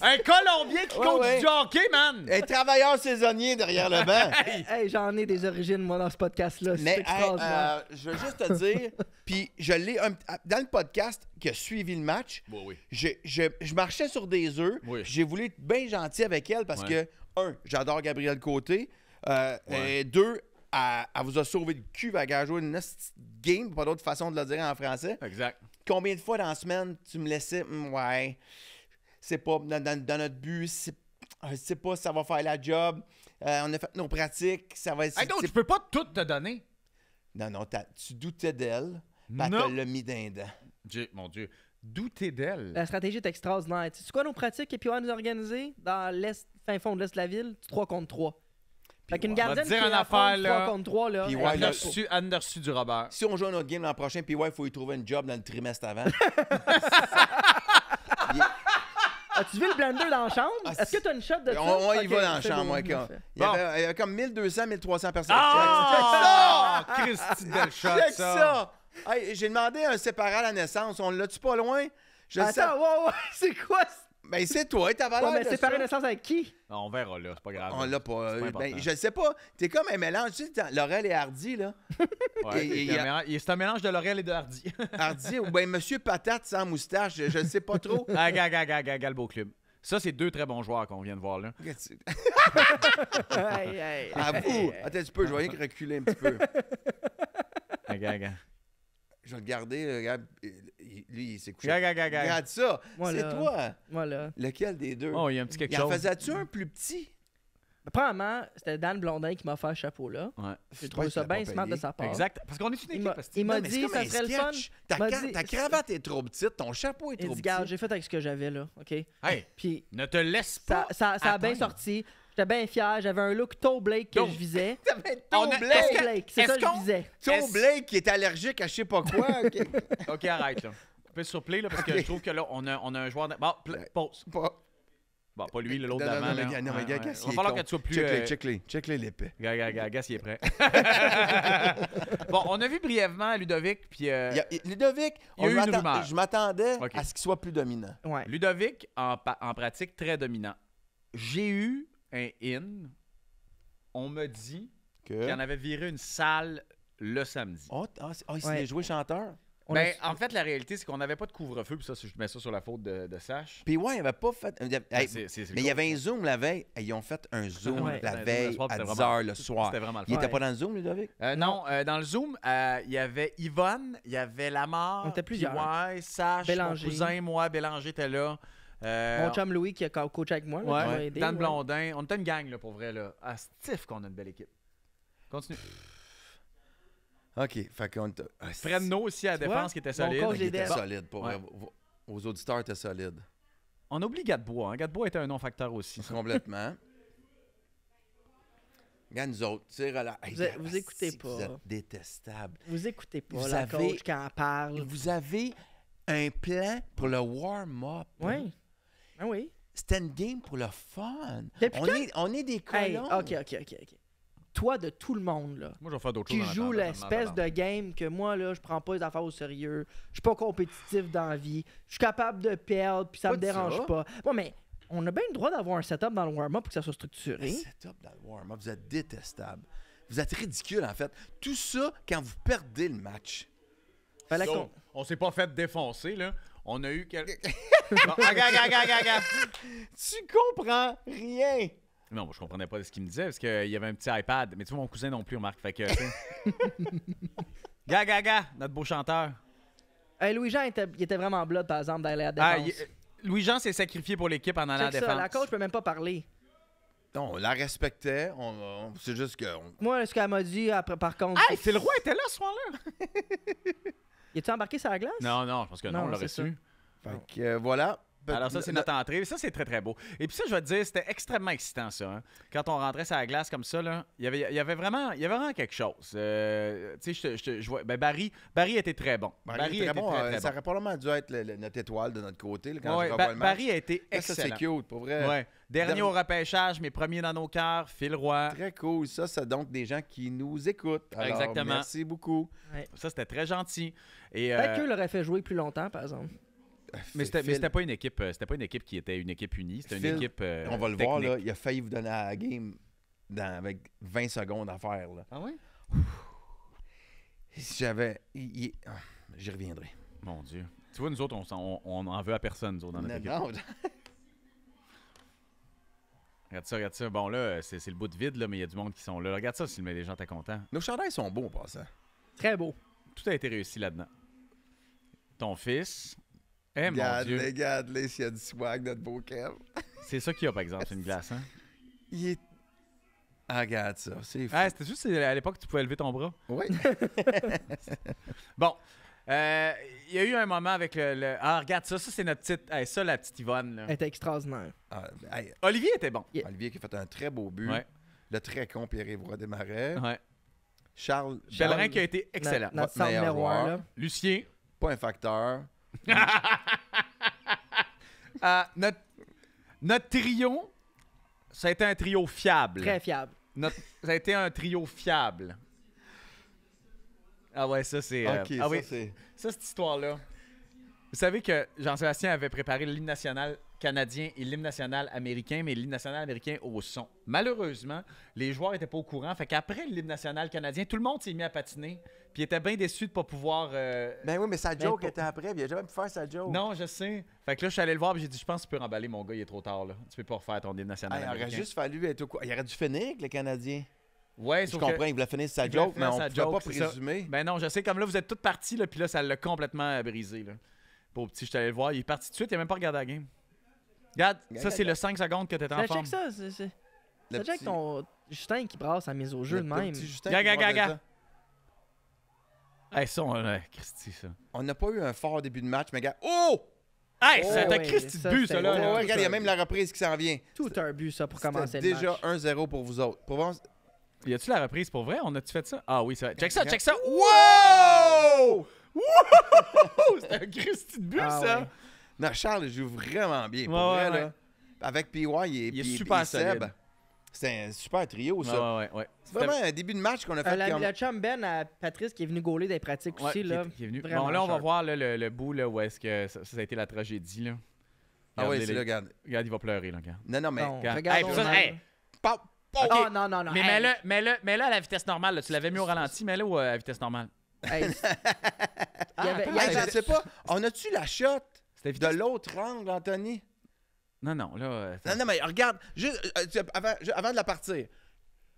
Un Colombien qui Ouais, coach ouais. du hockey, man. Un travailleur saisonnier derrière le banc. Hey, j'en ai des origines, moi, dans ce podcast-là. C'est Mais hey, extraordinaire. je veux juste te dire, puis je l'ai dans le podcast qui a suivi le match, Oui. je marchais sur des œufs. Oui. J'ai voulu être bien gentil avec elle parce Ouais. que, j'adore Gabrielle Côté. Ouais. Et 2, elle vous a sauvé le cul avec elle jouer une nasty game, pas d'autre façon de le dire en français. Exact. Combien de fois dans la semaine tu me laissais, ouais, c'est pas dans notre but, je sais pas si ça va faire la job. On a fait nos pratiques, ça va être. Hey, donc, je peux pas tout te donner. Non, tu doutais d'elle, puis elle Non. te l'a mis d'un dent. Mon Dieu. Douter d'elle. La stratégie est extraordinaire. Tu sais quoi nos pratiques et puis on va nous organiser dans l'est, fin fond de l'est de la ville, 3 contre 3. Fait qu'une ouais. gardienne Va te dire qui une affronte affaire, là. 3 contre 3, là. Puis elle ouais, Elle là, a reçu du Robert. Si on joue un autre game l'an prochain, puis ouais, il faut y trouver une job dans le trimestre avant. As-tu vu le blender dans la chambre? Ah, Est-ce que tu as une shot de ça? On y Ok, va dans la c'est chambre. bon, ouais, parfait. il y avait comme 1200, 1300 personnes. Ah! Christy, belle shot, Check ça. ça! Hey, j'ai demandé un séparat à la naissance. On l'a-tu pas loin? Je le sais. Attends, ouais, c'est quoi? Ben, c'est toi, ta valeur. Ouais, mais de séparer ça. naissance avec qui? Non, on verra, là. C'est pas grave. On l'a pas. C'est pas Ben, important. je sais pas. T'es comme un mélange. Tu sais, Laurel et Hardy, là. Ouais, c'est un mélange de Laurel et de Hardy. Hardy ou ben Monsieur Patate sans moustache, je ne sais pas trop. Ah, gars, le beau club. Ça, c'est 2 très bons joueurs qu'on vient de voir, là. Hey. Avoue. Attends un petit peu, je vais rien que reculer un petit peu. Ah, gars. Je vais le garder. Regarde, lui, il s'est couché. Gars. Regarde ça. Voilà. C'est toi. Voilà. Lequel des deux? Oh, il y a un petit quelque Il en chose. faisais-tu un plus petit? Premièrement, c'était Dan Blondin qui m'a offert ce chapeau-là. Ouais. J'ai trouvé ça bien smart de sa part. Exact. Parce qu'on est une Il équipe. m'a parce que- il m'a Non, mais c'est dit comme ça un serait le fun. sketch. Il m'a dit- Ta cravate est trop petite, ton chapeau est Il trop dit, petit. regarde, j'ai fait avec ce que j'avais là, OK? Hey, Puis ne te laisse ça, pas. ça a bien atteindre. sorti. J'étais bien fier. J'avais un look Toe Blake que Donc, je visais. On Tom a- Blake! Toe Blake, c'est ça que est-ce je qu'on- visais. Tom Blake qui est allergique à je sais pas quoi. OK. OK, arrête, là. On peut sur play, là, parce que je trouve que là, on a un joueur... Bon, pause. Pas- Bon, pas lui, l'autre Non, non, d'avant. non, là. mais Ouais, gars, ouais. qu'est-ce Il va qu'il est falloir con. que tu sois plus... Check-les l'épée. Gars, s'il est prêt. Bon, on a vu brièvement Ludovic, puis Ludovic, il y a eu une rumeur. je m'attendais OK. à ce qu'il soit plus dominant. Ouais. Ludovic, en pratique, très dominant. J'ai eu un in. On me dit qu'il en avait viré une salle le samedi. Il s'est Ouais. joué chanteur. On Ben, a- en fait, la réalité, c'est qu'on n'avait pas de couvre-feu, puis ça, je mets ça sur la faute de Sache. Puis ouais, il avait pas fait... Hey, C'est mais il y avait un Zoom la veille. Hey, ils ont fait un Zoom Ouais. la Le veille soir, à c'était 10h le soir. C'était vraiment le Il fun. était pas dans le Zoom, Ludovic? Non, dans le Zoom, il y avait Yvonne, il y avait Lamar, On était plusieurs. PY, Sache, Bélanger. mon cousin, moi, Bélanger était là. Mon chum Louis qui a coaché avec moi. Là, qui m'a Ouais, aidé, Dan ouais. Blondin. On était une gang, là, pour vrai, là. À Stiff qu'on a une belle équipe. Continue. OK, fait qu'on... Fredno aussi à la Tu vois, défense qui était mon solide. coach Il était des Bon. solide, pour Ouais. vrai. Vos auditeurs étaient solides. On oublie Gadebois. Hein. Gadebois était un non-facteur aussi. ça. Complètement. Regarde, nous autres, tire à la... Hey, Vous regarde, écoutez si pas. Vous êtes détestables. Vous écoutez pas Vous la avez- coach quand elle parle. Vous avez un plan pour le warm-up. Oui. Ah oui. C'était une game pour le fun. Depuis On est des Hey, colons. OK. Toi, de tout le monde, là, Moi, je vais faire d'autres qui choses. joue l'espèce de game que moi, là, je prends pas les affaires au sérieux. Je suis pas compétitif dans la vie. Je suis capable de perdre, puis ça Pas me de dérange ça. pas. Bon, mais on a bien le droit d'avoir un setup dans le warm-up pour que ça soit structuré. Setup dans le warm-up, vous êtes détestables. Vous êtes ridicule en fait. Tout ça quand vous perdez le match. Fallait Donc, qu'on- on s'est pas fait défoncer, là. On a eu Bon, regarde. Tu comprends rien. Non, moi, je comprenais pas ce qu'il me disait parce qu'il y avait un petit iPad. Mais tu vois, mon cousin non plus, remarque. Fait que. tu sais. Gars, notre beau chanteur. Hey, Louis-Jean, il était vraiment blood, par exemple, d'aller à la Ah, défense. Louis-Jean s'est sacrifié pour l'équipe en allant à la Check défense. ça, la coach peut même pas parler. Non, on la respectait. C'est juste que... Moi, ce qu'elle m'a dit, après, par contre... Hey, Phil Roy était là ce soir-là. Il tu embarqué sur la glace? Non, je pense que non, Non, on l'aurait c'est su. Fait que voilà. Alors ça, c'est notre entrée. Ça, c'est très, très beau. Et puis ça, je vais te dire, c'était extrêmement excitant, ça. Hein. Quand on rentrait sur la glace comme ça, là, il y avait vraiment quelque chose. Tu sais, je vois... Ben, Barry était très bon. Barry était était bon. très, très Ça bon. aurait probablement dû être notre étoile de notre côté là, quand Ouais, je revois le match. Barry a été Ça, c'est excellent. cute, pour vrai. Ouais. Dernier au repêchage, mais premier dans nos cœurs, Phil Roy. Très cool. Ça, c'est donc des gens qui nous écoutent. Alors, Exactement. merci beaucoup. Ça, c'était très gentil. Et, Peut-être qu'eux l'auraient fait jouer plus longtemps, par exemple. mais Phil, c'était pas une équipe. C'était pas une équipe qui était une équipe unie. C'était Phil, une équipe. on va le voir, technique. là, il a failli vous donner la game avec 20 secondes à faire. Là. Ah oui? Si j'avais... J'y reviendrai. Mon Dieu. Tu vois, nous autres, on en veut à personne, nous autres, dans notre équipe. Non, Regarde ça. Bon, là, c'est le bout de vide, là, mais il y a du monde qui sont là. Regarde ça, si les gens étaient contents. nos chandails sont beaux, en passant. Très beau. Tout a été réussi là-dedans. Ton fils. Eh, mon Dieu. Regarde-les s'il y a du swag, notre beau Kev. C'est ça qu'il y a, par exemple, c'est une glace, hein? Il est... Ah, regarde ça, c'est fou. Ah, c'était juste à l'époque que tu pouvais lever ton bras. Oui. Bon. Il y a eu un moment avec le... Ah, regarde ça. Ça, c'est notre petite... Hey, ça, la petite Yvonne, là. Elle était extraordinaire. Hey, Olivier était bon. Yeah. Olivier qui a fait un très beau but. Ouais. Le très con Pierre-Yves Roy Desmarais. Ouais. Charles Pellerin qui a été excellent. Notre centre meilleur miroir, joueur. là. Lucien. pas un facteur. Notre trio, ça a été un trio fiable. Très fiable. Ça a été un trio fiable. Ah ouais, ça c'est... Ok, ah oui, ça c'est... ça, cette histoire-là. Vous savez que Jean-Sébastien avait préparé l'hymne national canadien et l'hymne national américain, mais l'hymne national américain au son. Malheureusement, les joueurs n'étaient pas au courant. Fait qu'après l'hymne national canadien, tout le monde s'est mis à patiner. Puis il était bien déçu de ne pas pouvoir... Ben oui, mais sa joke était après. Il a jamais pu faire sa joke. Non, je sais. Fait que là, je suis allé le voir et j'ai dit, je pense que tu peux remballer, mon gars, il est trop tard. Là. Tu peux pas refaire ton hymne national Il aurait américain. juste fallu être au courant. Il aurait dû finir avec le Canadien. Ouais, Je sauf comprends, que- il voulait finir sa il voulait joke, mais finir on sa ne joke, pas c'est ça. présumer. Ben non, je sais, comme là, vous êtes tous partis, là, puis là, ça l'a complètement brisé. Là. Pauvre petit, je suis allé le voir, il est parti tout de suite, il n'a même pas regardé la game. Regarde, ça, c'est le 5 secondes que t'étais en forme. Check ça, c'est... Le Ça check petit- ton Justin qui brasse la mise au jeu le de même. petit Justin Gaga, qui parle de gaga. ça. Hey, ça, Christy, ça. On n'a pas eu un fort début de match, mais gars. Oh! Hey, Oh, c'était ouais, Christy de ça, but, c'était ça, là. gros. Ouais, tout regarde, il y a un même la reprise qui s'en vient. Tout un but, ça, pour commencer C'était le déjà match. 1-0 pour vous autres. Provence. Y a-tu la reprise pour vrai? On a-tu fait ça? Ah oui, c'est vrai. Check ça, Regarde. check ça. Wow! Wow! C'était un Christy de but, Ah ça. ouais. Non, Charles joue vraiment bien. Pour Ouais, vrai, ouais, là. Avec PY et Il est puis- super et Seb. solide. C'est un super trio, Ouais, ça. ouais. C'est vraiment un début de match qu'on a fait. comme- Le chum Ben à Patrice qui est venu gauler des pratiques Ouais, aussi. Là, qui est venu. vraiment Bon, là, on va sharp. voir là, le bout là, où est-ce que ça a été la tragédie. Là. Ah oui, Regardez, c'est là, regarde. Regarde, il va pleurer, là, regarde. Non, non, mais. Non, Regarde. regardons Hey, puis ça, mal. hey, Pa- OK. Oh, non, non, non. Mais hey. mets-le à la vitesse normale. Là. Tu l'avais mis au ralenti, mets-le à la vitesse normale. Hey, il y avait- il y Hey, avait- je sais pas. On a-tu la shot C'était de vitesse... l'autre angle, Anthony? Non, là... Non, non, mais regarde. Juste, avant de la partir.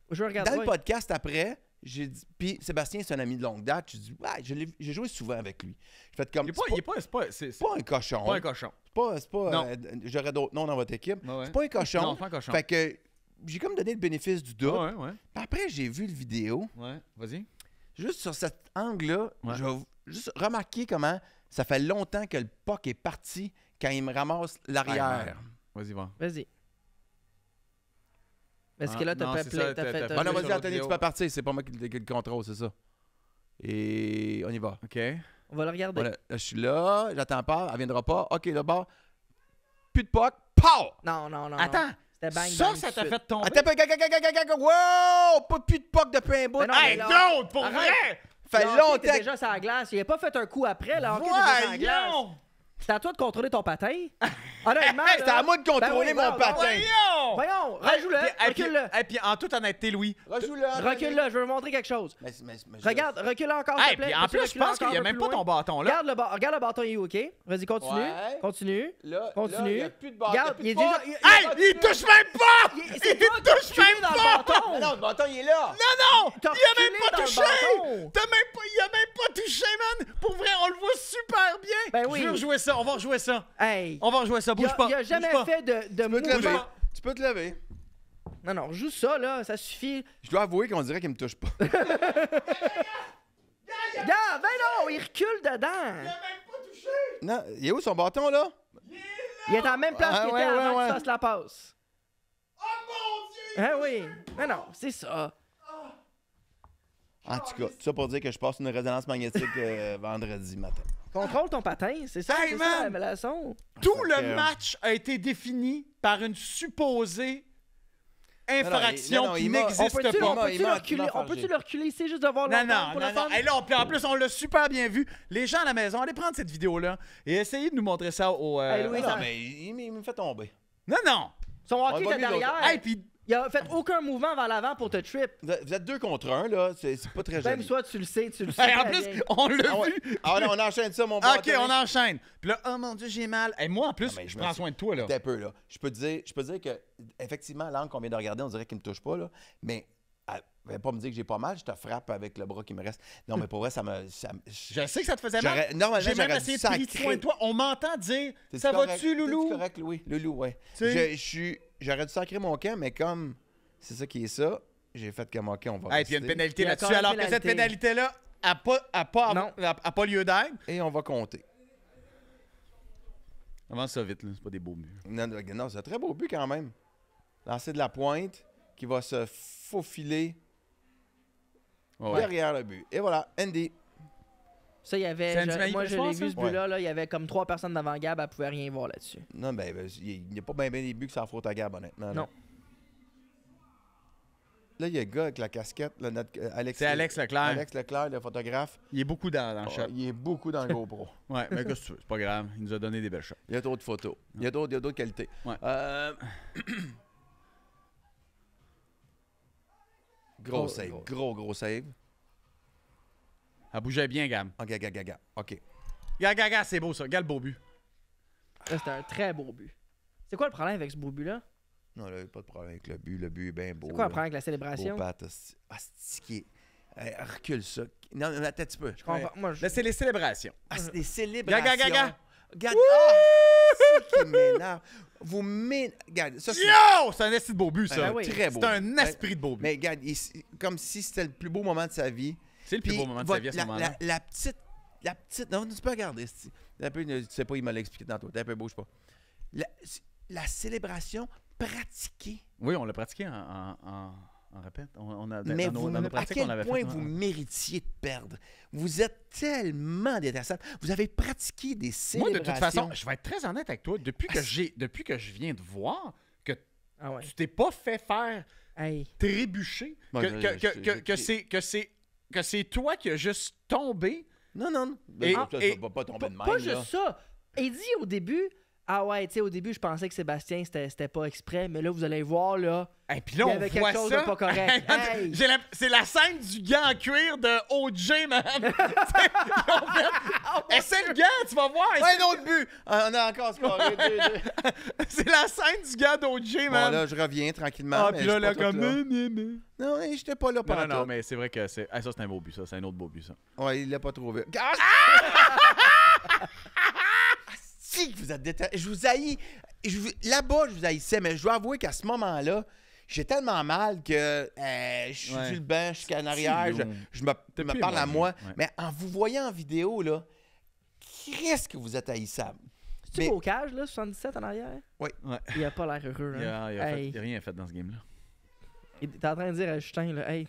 Je regarde. Dans le ouais. podcast après, j'ai dit. Puis Sébastien, c'est un ami de longue date. J'ai dit, ouais, j'ai joué souvent avec lui. J'ai fait comme. Il C'est est pas un cochon. pas un cochon. C'est pas. Non. J'aurais d'autres noms dans votre équipe. Ouais, ouais. C'est pas un cochon. Non, c'est pas un cochon. Fait que j'ai comme donné le bénéfice du doute. Ouais. Puis après, j'ai vu le vidéo. Ouais, vas-y. Juste sur cet angle-là, Ouais. je vais juste remarquer comment ça fait longtemps que le puck est parti quand il me ramasse l'arrière. Vas-y, va. Vas-y. Parce Ah, que là, t'as non, fait... c'est ça, t'as fait t'as- Ah non, sur vas-y, l'autre Anthony, vidéo. tu peux partir. C'est pas moi qui le contrôle, c'est ça. Et on y va. OK. On va le regarder. Voilà, là, je suis là, j'attends pas, elle viendra pas. OK, là bas. Plus de puck. Pow! Non, non, non. Attends, non. C'était bang, ça bang, t'a tout de fait suite. tomber? Attends, wow! Pas plus de puck depuis un bout. Mais non, Hey, mais là- dude, pour Arrête. vrai! fait Le hockey longtemps. était déjà sur la glace. Il a pas fait un coup après. Le hockey était déjà sur la glace. Voyons! C'est à toi de contrôler ton patin. Honnêtement, Hey, c'était là- à moi de contrôler Ben oui, mon non, patin. Voyons! Voyons, Hey, rejoue-le, puis- recule-le. Et puis, en toute honnêteté, Louis. Rejoue-le. Anthony. Recule-le, je veux vous montrer quelque chose. Mais Regarde, recule encore, Hey, s'il te plaît. puis en Peux-tu plus, je reculer pense qu'il n'y a encore un même peu pas ton plus loin? bâton là. Regarde le bâton, il est où, OK? Vas-y, continue. Ouais. Continue. Là, Continue. il n'y a plus de bâton. Regarde, il y a il est plus de déjà... puck. Hey, il touche même pas! C'est Il toi qui as touche reculé même dans le pas! bâton. Non, le bâton, il est là. Non! T'as Il a même reculé pas dans le touché! bâton. Il a même pas touché, man! Pour vrai, on le voit super bien! Ben oui. Je veux rejouer ça, on va rejouer ça. Hey, On va rejouer ça, il bouge pas. a jamais bouge pas. fait de Tu peux te mouvement. lever. Tu peux te lever. Non, non, joue ça, là, ça suffit. Je dois avouer qu'on dirait qu'il me touche pas. Regarde, ben non, il recule dedans. Non, il est où son bâton, là? Il est à la même place Ah, qu'il ouais, était avant ouais, qu'il ouais. fasse la passe. Oh mon Dieu! Ah oui. Mais non, c'est ça. En tout cas, tout ça pour dire que je passe une résonance magnétique vendredi matin. Contrôle ton patin, c'est ça, Hey, c'est ça man! la leçon. Tout Fait le que- match a été défini par une supposée infraction non, qui il m'a- n'existe On peut-tu pas. il m'a le reculer ici juste de voir Non, l'entendre non, pour non, le non. fun? Et là, puis en plus, on l'a super bien vu. Les gens à la maison, allez prendre cette vidéo-là et essayez de nous montrer ça au... Hey, Louis, Non, ça- mais il me fait tomber. Non, non! Son On hockey va était mieux derrière. Hey, puis... Il a fait aucun mouvement vers l'avant pour te trip. Vous êtes 2 contre 1, là. C'est pas très Même joli. soit tu le sais, tu le sais. Hey, en très plus, bien. on l'a Ah, ouais. vu! Ah non, on enchaîne ça, mon OK, bâton. on enchaîne. Puis là, oh mon Dieu, j'ai mal. Et moi, en plus, mais je je me prends suis- soin de toi, là. Un peu, là. Je peux te dire que, effectivement, l'angle qu'on vient de regarder, on dirait qu'il me touche pas, là. Mais, va pas me dire que j'ai pas mal, je te frappe avec le bras qui me reste. Non, mais pour vrai, ça me. Je sais que ça te faisait mal. Normalement, J'ai même j'aurais essayé dû de prendre sacrer. soin de toi. On m'entend dire « T'es-tu Ça correct? va-tu, Loulou? » T'es-tu correct, Louis? Loulou, ouais. Tu sais- J'aurais dû sacrer mon camp, mais comme c'est ça qui est ça, j'ai fait comme OK, on va Hey, puis il y a une rester. pénalité Il y a là-dessus, encore une alors que cette pénalité. pénalité-là n'a Non. pas lieu d'être. Et on va compter. Avance ça vite, là. C'est pas des beaux buts. Non, c'est un très beau but quand même. Lancer de la pointe qui va se faufiler derrière le but. Et voilà, Andy. Ça, il y avait. C'est Andy Mailly Moi, qui je le l'ai fait, vu ça? ce but-là. Là, il y avait comme 3 personnes devant Gab, elle pouvait rien voir là-dessus. Non, il n'y a pas bien des buts que ça faute à Gab, honnêtement. là. Non. Là, il y a le gars avec la casquette, là, Alex. C'est Alex Leclerc. Alex Leclerc, le photographe. Il est beaucoup dans le shot. Il est beaucoup dans le GoPro. Ouais, mais qu'est-ce que tu veux? C'est pas grave. Il nous a donné des belles shots. Il y a d'autres photos. Il y a d'autres qualités. Ouais. Gros save. Gros save. Elle bougeait bien, Gab. OK, gaga. OK. Gaga, c'est beau ça. Regarde le beau but. Là, c'était un très beau but. C'est quoi le problème avec ce beau but-là? Non, là, pas de problème avec le but. Le but est bien beau. C'est quoi le là. problème avec la célébration? Beau Pat, astiqué. Recule ça. Non, attends un petit peu. Je comprends. Moi, je... Là, c'est les célébrations. Ah, c'est des célébrations. Gaga. Regarde. C'est qui m'énerve. Vous m'énervez. Regarde, ça, c'est... Yo! C'est un esti de beau but, ça. Ah oui. Très beau. C'est un esprit de beau but. Mais regarde, comme si c'était le plus beau moment de sa vie. C'est le plus Puis, beau moment de sa vie à ce moment-là. La petite... Non, tu peux regarder. Un peu, tu sais pas, il m'a l'expliqué tantôt. T'es un peu bouge pas. La célébration pratiquée. Oui, on l'a pratiqué en répète. Mais dans nos à pratiques, quel on l'avait point fait. vous méritiez de perdre. Vous êtes tellement détestable. Vous avez pratiqué des Moi, célébrations. de toute façon, je vais être très honnête avec toi. Depuis que je viens de voir que Ah ouais. tu t'es pas fait faire Hey. trébucher, Moi, que c'est toi qui as juste tombé. Non. Et- Ça et- va pas tomber de même. Pas là. juste ça. Il dit au début, ah ouais, tu sais, au début, je pensais que Sébastien, c'était pas exprès, mais là, vous allez voir, là. Et puis là, Il y on avait voit quelque chose ça. de pas correct. Hey! C'est la scène du gant en cuir de OJ, man. Essaie le gant, tu vas voir. Un autre but! On a encore scoré. C'est la scène du gant d'OJ, Bon, man. là, je reviens tranquillement. Ah, mais puis je là, suis pas là, tout comme... Non, j'étais pas là Non, pendant non, mais c'est vrai que c'est... Ah, ça, c'est un beau but, ça. C'est un autre beau but, ça. Ouais, il l'a pas trouvé. Si, vous êtes détesté. Je vous haïs. Là-bas, je vous haïssais, mais je dois avouer qu'à ce moment-là, j'ai tellement mal que je suis Ouais. sur le banc, je suis en arrière, je me T'es me plus parle à émotif, moi. ouais. Mais en vous voyant en vidéo, là, qu'est-ce que vous êtes haïssable? C'est-tu Bocage, là, 77 en arrière? Ouais. Il a pas l'air heureux, Il hein? a Hey. rien fait dans ce game-là. Il est en train de dire à Justin, là, hey,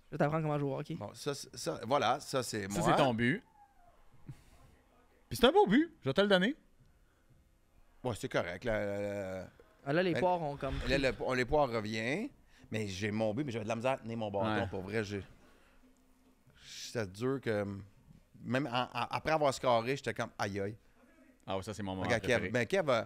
je vais t'apprendre comment jouer au hockey. Bon, ça, voilà, ça c'est Ça, moi. c'est ton but. Puis c'est un beau but, je vais te le donner. Ouais, c'est correct. Ah, là, les Ben, poires ont comme... Là, les poires revient. Mais j'ai mon but, mais j'avais de la misère à tenir mon bâton. Ouais. Pour vrai, c'est dur que... Même après avoir scoré, j'étais comme aïe aïe. Ah ouais, ça, c'est mon moment Regarde, préféré. Kev. Ben, Kev...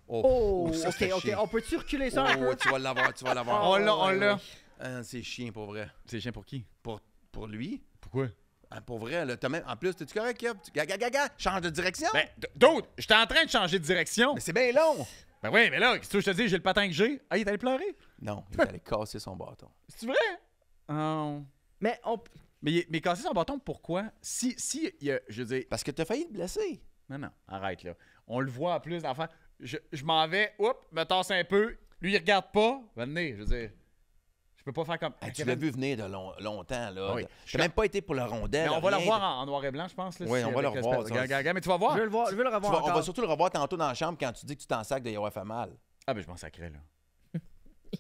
Oh, ça, ok, c'était ok. chiant. On peut-tu reculer ça un peu? Tu vas l'avoir, tu vas l'avoir. On l'a, on ouais, l'a. ouais. Ah, c'est chiant, pour vrai. C'est chien pour qui? Pour lui. Pourquoi? Ah, pour vrai, là, t'as même... En plus, t'es-tu correct, Kev? Gaga, change de direction. Ben, d'autres, j'étais en train de changer de direction. Mais c'est bien long. Ben oui, mais là, qu'est-ce que je te dis? J'ai le patin que j'ai. Ah, il est allé pleurer? Non, il est allé casser son bâton. C'est vrai? Oh. Mais on... Mais casser son bâton, pourquoi? Si il y a, je veux dire... Parce que t'as failli te blesser. Non, arrête, là. On le voit en plus d'enfants. Je m'en vais, me tasse un peu. Lui, il regarde pas. Venez, je veux dire... Je peux pas faire comme... Hey, tu l'as vu venir de longtemps, là. Ah oui. T'as même pas été pour le rondelle. Mais on va le rien. revoir en noir et blanc, je pense. Là, Oui, si on va le avec revoir, respect. ça. Regarde, mais tu vas voir. Je veux le voir, je veux le revoir On encore. va surtout le revoir tantôt dans la chambre quand tu dis que tu t'en sacs de y avoir fait mal. Ah, ben je m'en sacrais, là.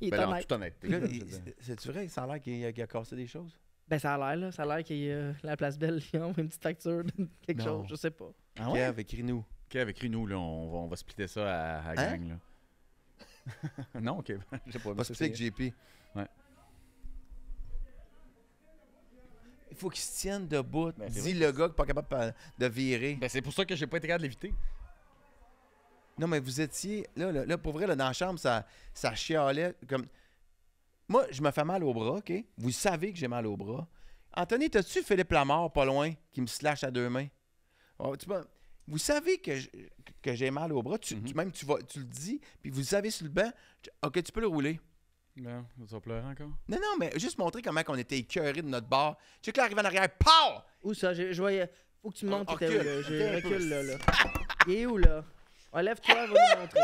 Il est Ben, en honnête. toute honnêteté. Là, là, je veux dire. C'est-tu vrai? Ça a l'air qu'il a cassé des choses? Ben, ça a l'air, là. Ça a l'air qu'il y a la place belle, ils ont une petite facture de quelque Non. chose, je sais pas. Ah ouais? Kev, écris-nous. Kev, écris-nous, là. On va splitter ça à Hein? gang, là. Non, OK. Je sais pas. Va mais se c'est- avec JP. Ouais. Il faut qu'il se tienne debout. Ben, c'est Dis le gars qui n'est pas capable de virer. Ben, c'est pour ça que j'ai pas été capable de l'éviter. Non, mais vous étiez... Là, pour vrai, là, dans la chambre, ça chialait comme... Moi, je me fais mal au bras, OK? Vous savez que j'ai mal au bras. Anthony, t'as-tu Philippe Lamar, pas loin, qui me slash à deux mains? Oh, vous savez que j'ai mal au bras. Même, tu le dis, puis vous le savez sur le banc. OK, tu peux le rouler. Non, tu vas pleurer encore? Non, mais juste montrer comment on était écœurés de notre bar. Tu sais que là, arrive en arrière, POW! Où ça? Je voyais... Faut que tu me montres Recule, t'étais où, là. Je recule un peu. recule, là. Il est où, là? Enlève-toi, va nous montrer.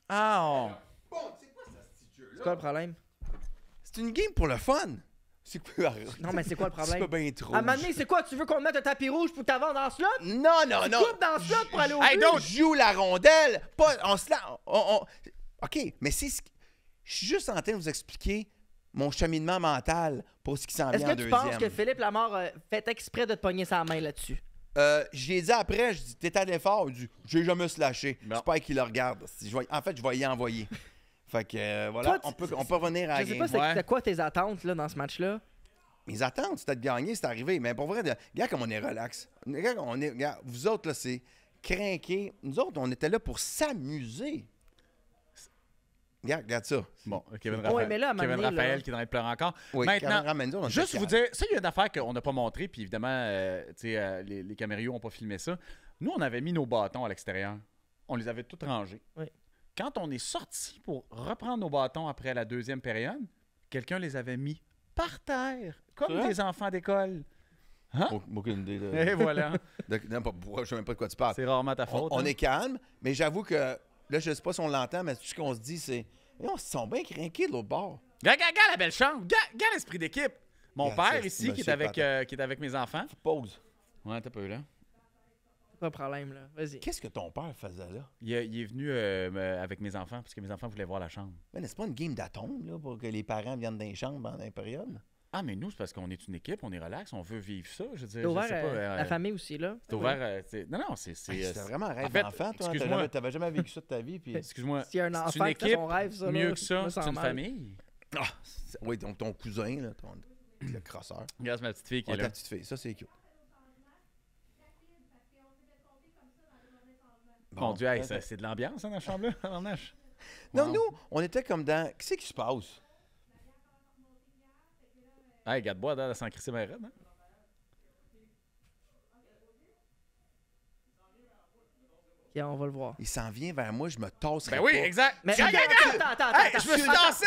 Ah! C'est quoi le problème? C'est une game pour le fun. C'est quoi? Non, mais c'est quoi le problème? C'est pas bien trop. À un moment donné, c'est quoi? Tu veux qu'on te mette un tapis rouge pour t'avancer dans ce slot? Non. Tu coupes dans ce slot pour aller au Hey, but? donc, joue la rondelle. Pas, on se la... OK, mais c'est ce que... Je suis juste en train de vous expliquer mon cheminement mental pour ce qui s'en Est-ce vient en que tu deuxième. penses que Philippe Lamar a fait exprès de te pogner sa main là-dessus? J'ai dit après, je dis, t'es allé fort. Il dit, j'ai jamais slashé. Non. J'espère qu'il le regarde. En fait, je vais y envoyer. Fait que voilà, Toi, on peut revenir à la Je sais game. pas Ouais. c'était quoi tes attentes là, dans ce match-là. Mes attentes, c'était de gagner, c'est arrivé. Mais pour vrai, regarde comme on est relax. Regarde, vous autres, là, c'est crinqué. Nous autres, on était là pour s'amuser. Regarde ça. Bon, Kevin Ouais, Raphaël, mais là, à un moment Kevin donné, Raphaël là- qui est en train de pleurer encore. Oui, Maintenant, Cameron Menzo, on juste était vous calme. dire, ça, il y a une affaire qu'on n'a pas montrée, puis évidemment, les camérios n'ont pas filmé ça. Nous, on avait mis nos bâtons à l'extérieur. On les avait tous rangés. Oui. Quand on est sorti pour reprendre nos bâtons après la deuxième période, quelqu'un les avait mis par terre, comme C'est vrai? des enfants d'école. Aucune idée. Et voilà. Non, je sais même pas de quoi tu parles. C'est rarement ta faute. On hein. est calme, mais j'avoue que, là, je sais pas si on l'entend, mais tout ce qu'on se dit, c'est, on se sent bien crinqués de l'autre bord. Regarde la belle chambre. Regarde l'esprit d'équipe. Mon Regarde père ça, ici, qui monsieur est avec mes enfants. Pause. Ouais, t'as pas eu là. Pas de problème, là. Vas-y. Qu'est-ce que ton père faisait là? Il est venu avec mes enfants, parce que mes enfants voulaient voir la chambre. Mais n'est-ce pas une game d'atomes, là, pour que les parents viennent dans les chambres pendant une période? Ah, mais nous, c'est parce qu'on est une équipe, on est relax, on veut vivre ça. Je veux dire, T'as je ouvert sais pas. la famille aussi, là. C'est ouvert. Non, c'est. C'était vraiment un rêve en fait, d'enfant, toi. excuse-moi. T'avais jamais vécu ça de ta vie. Puis... Excuse-moi. S'il y a un C'est enfant une qui fait équipe, son rêve, ça, là, mieux que je ça, me c'est sens une mal. famille. Oui, donc ton cousin, là, le crosseur. Regarde ma petite fille qui est Ta là. petite fille, ça, c'est cute. Mon Dieu, hey, c'est de l'ambiance, hein, dans la chambre-là, en nage. Non, Wow. nous, on était comme dans... Qu'est-ce qui se passe? Hey, garde-bois, là, sans crisser ma raide, hein? Ok, on va le voir. Il s'en vient vers moi, je me tasserai Ben oui, pas. exact. Mais Regarde, regarde! Hey, je me suis dansé!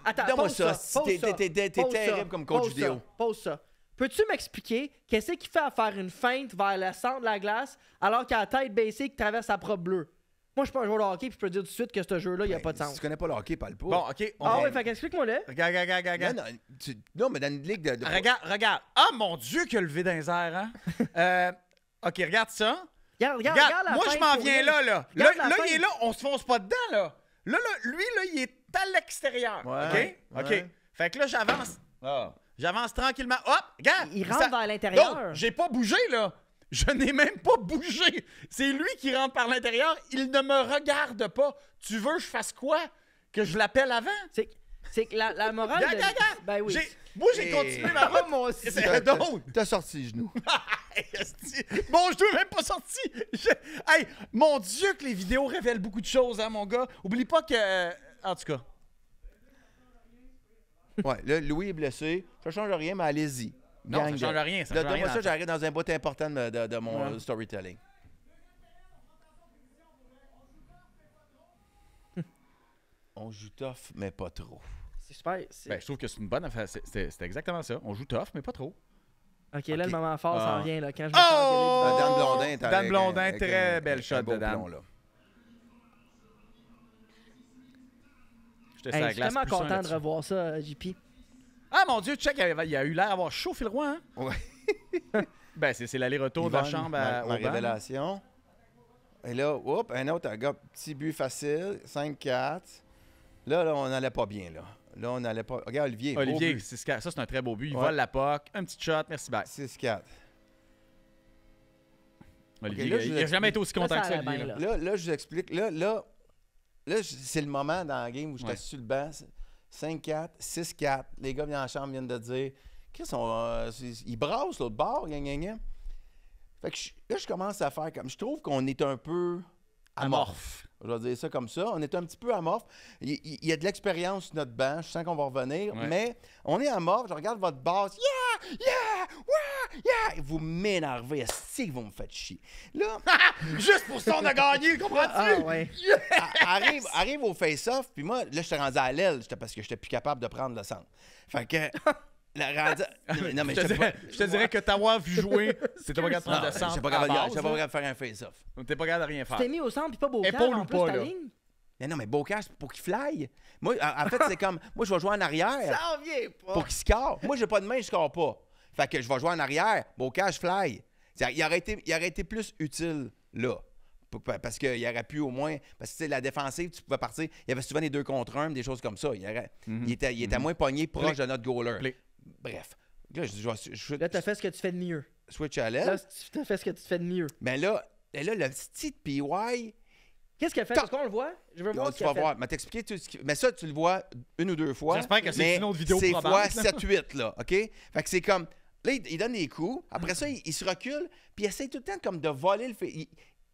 Attends, Donne-moi pause ça. ça. T'es- Pause t'es- ça. t'es Pause terrible ça. comme coach Pause vidéo. ça. Pause ça. Peux-tu m'expliquer qu'est-ce qu'il fait à faire une feinte vers le centre de la glace alors qu'il a la tête baissée et qu'il traverse sa propre bleue? Moi, je suis pas un joueur de hockey puis je peux te dire tout de suite que ce jeu-là, il n'y a Ben, pas de Si sens. tu connais pas le hockey, parle pas. Bon, OK. Ah ouais, fait qu'explique-moi-le. Regarde, regarde. Non, non, mais dans une ligue de... Regarde. Ah, mon Dieu, qu'il a levé dans les airs, hein? OK, regarde ça. Regarde la moi, je feinte m'en pour viens rien. là. Là, Regarde la il est feinte. là, on se fonce pas dedans, là. Là, lui, là, il est à l'extérieur. Ouais, OK? OK. ouais. Fait que là, j'avance. J'avance tranquillement. Hop, regarde. Il rentre vers l'intérieur. Non, j'ai pas bougé, là. Je n'ai même pas bougé. C'est lui qui rentre par l'intérieur. Il ne me regarde pas. Tu veux que je fasse quoi? Que je l'appelle avant? C'est que la morale. Regarde. Ben oui. Moi, j'ai continué ma route. Moi aussi. C'est donc. T'as sorti les genoux. Esti. Bon, je suis même pas sorti. Hey, mon Dieu, que les vidéos révèlent beaucoup de choses, hein, mon gars. Oublie pas que. En tout cas. Ouais, là, Louis est blessé. Ça change rien, mais allez-y. Non, Gang ça change de- rien. Ça Là, change donne-moi rien ça, dans- j'arrive dans un bout important de mon Ouais. storytelling. On joue tough, mais pas trop. C'est super. Ben, je trouve que c'est une bonne affaire. C'était exactement ça. On joue tough, mais pas trop. Ok, là, le Ok. moment fort Ah. s'en vient. Là, quand je me fais Oh! engueuler. Dan Blondin est Dan avec Blondin, avec très belle shot un beau de Dan. plomb, là. J'étais sur Hey, la je suis glace tellement poussant content de là-dessus. revoir ça, JP. Ah, mon Dieu, check, il a eu l'air d'avoir chaud, Phil Roy, hein? Ouais. Ben, c'est l'aller-retour de la Yvonne, chambre ma au banc. révélation. Et là, un autre, un gars, petit but facile, 5-4. Là, on n'allait pas bien, là. Là, on n'allait pas... Regarde, Olivier, Olivier, beau but. ça, c'est un très beau but. Il Ouais. vole la puck. Un petit shot, merci, bye. 6-4. Olivier, là, je il vous n'a jamais explique. été aussi content Là, que ça ça, allait Olivier. bien, là. là. Là, je vous explique. Là, c'est le moment dans la game où j'étais Ouais. sur le banc. 5-4, 6-4. Les gars viennent en chambre, viennent de dire ils brassent l'autre bord. Gna, gna, gna. Fait que là, je commence à faire comme. Je trouve qu'on est un peu amorphe. Je vais dire ça comme ça. On est un petit peu amorphe. Il y a de l'expérience sur notre banc. Je sens qu'on va revenir. Ouais. Mais on est amorphe. Je regarde votre base. Yeah! Vous m'énervez. Si vous me faites chier. Là, Juste pour ça, on a gagné, comprends-tu? Ah ouais. arrive au face-off, puis moi, là, j'étais rendu à l'aile parce que j'étais plus capable de prendre le centre. Fait que, la rendu... Non, mais Je te dirais que t'avoir vu jouer, c'était pas capable de prendre le centre. J'étais pas à capable base, de là. faire un face-off. T'es pas capable de rien Tu faire. t'es mis au centre puis pas beau Épaule en ou plus, pas, ta là? ligne. Mais non, mais Bocage, pour qu'il fly. Moi, en fait, c'est comme, moi, je vais jouer en arrière Ça en vient pas. pour qu'il score. Moi, j'ai pas de main, je score pas. Fait que je vais jouer en arrière, Bocage fly. Il aurait été plus utile là. Parce qu'il aurait pu au moins. Parce que tu sais, la défensive, tu pouvais partir. Il y avait souvent des 2 contre 1, des choses comme ça. Il était moins pogné proche de notre goaler. Play. Bref. Là, je Là, t'as fait ce que tu fais de mieux. switch à l'aile. Là, tu te fais ce que tu fais de mieux. Mais là, le petit PY, Qu'est-ce qu'il a fait? Est-ce qu'on le voit? Je veux voir ce tu qu'il vas a fait. voir. Mais t'expliquer tout ce qu'il... Mais ça, tu le vois une ou deux fois. J'espère que c'est mais une autre vidéo c'est probable. fois 7-8, là, OK? Fait que c'est comme... Là, il donne des coups. Après ça, il se recule, puis il essaie tout le temps comme de voler le...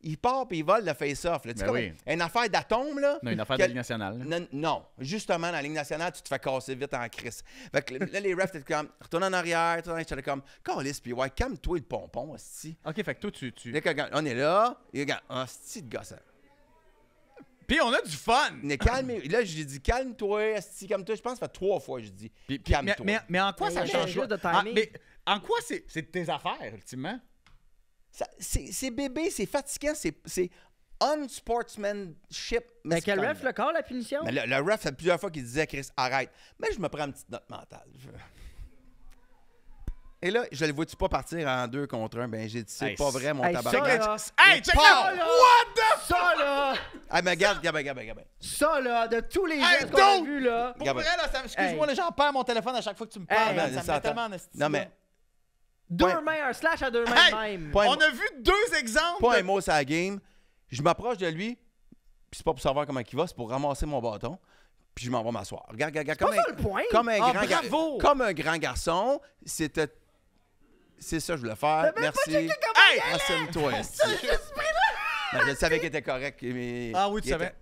Il part, puis il vole le face-off. Là. Tu sais, Ben comme oui. une affaire d'atome, là. Non, une affaire de Quel- Ligue nationale. là. Non, justement, dans la Ligue nationale, tu te fais casser vite en crise. Fait que là, les refs étaient comme, retourne en arrière, j'étais comme, calisse, puis ouais, calme-toi le pompon, hostie. OK, fait que toi, tu... Là, on est là, et regarde, hostie de gosse. Puis on a du fun! Mais calme, là, j'ai dit, calme-toi, hostie, calme-toi. Je pense que ça fait 3 fois, je dis, mais, calme-toi. mais en quoi Mais ça il y a change? un jeu de Ah, timing. mais en quoi c'est de tes affaires, ultimement? C'est bébé, c'est fatigant, c'est unsportsmanship. Mais quel misconduct. ref le corps, la punition? Mais le ref, ça fait plusieurs fois qu'il disait, Chris, arrête. Mais je me prends une petite note mentale. Et là, je le vois-tu pas partir en 2 contre 1? Ben, j'ai dit, c'est Hey, pas vrai, mon hey, ça, tabarnak. là, Hey, check Paul! it out! What the ça, là! Ah, mais regarde, Gabin. Ça, là, de tous les Hey, gestes qu'on a dude! vus, là. Pour Gabin. vrai, là, excuse-moi, Hey. là, j'en perds mon téléphone à chaque fois que tu me parles. Hey. man, Non, ça me ça met attend. tellement en esti. Non, mais Deux Point. mains, un slash à deux mains Hey! même. Point. On a vu 2 exemples. pas de- un mot sur la game. Je m'approche de lui, puis c'est pas pour savoir comment il va, c'est pour ramasser mon bâton, puis je m'en vais m'asseoir. Regarde, C'est pas ça le point. comme un Ah, grand gar- bravo! comme un grand garçon, c'est ça que je voulais faire. Merci. Hey! Assume-toi. esti. Non, je savais qu'il était correct. Mais Ah oui, tu il savais. était-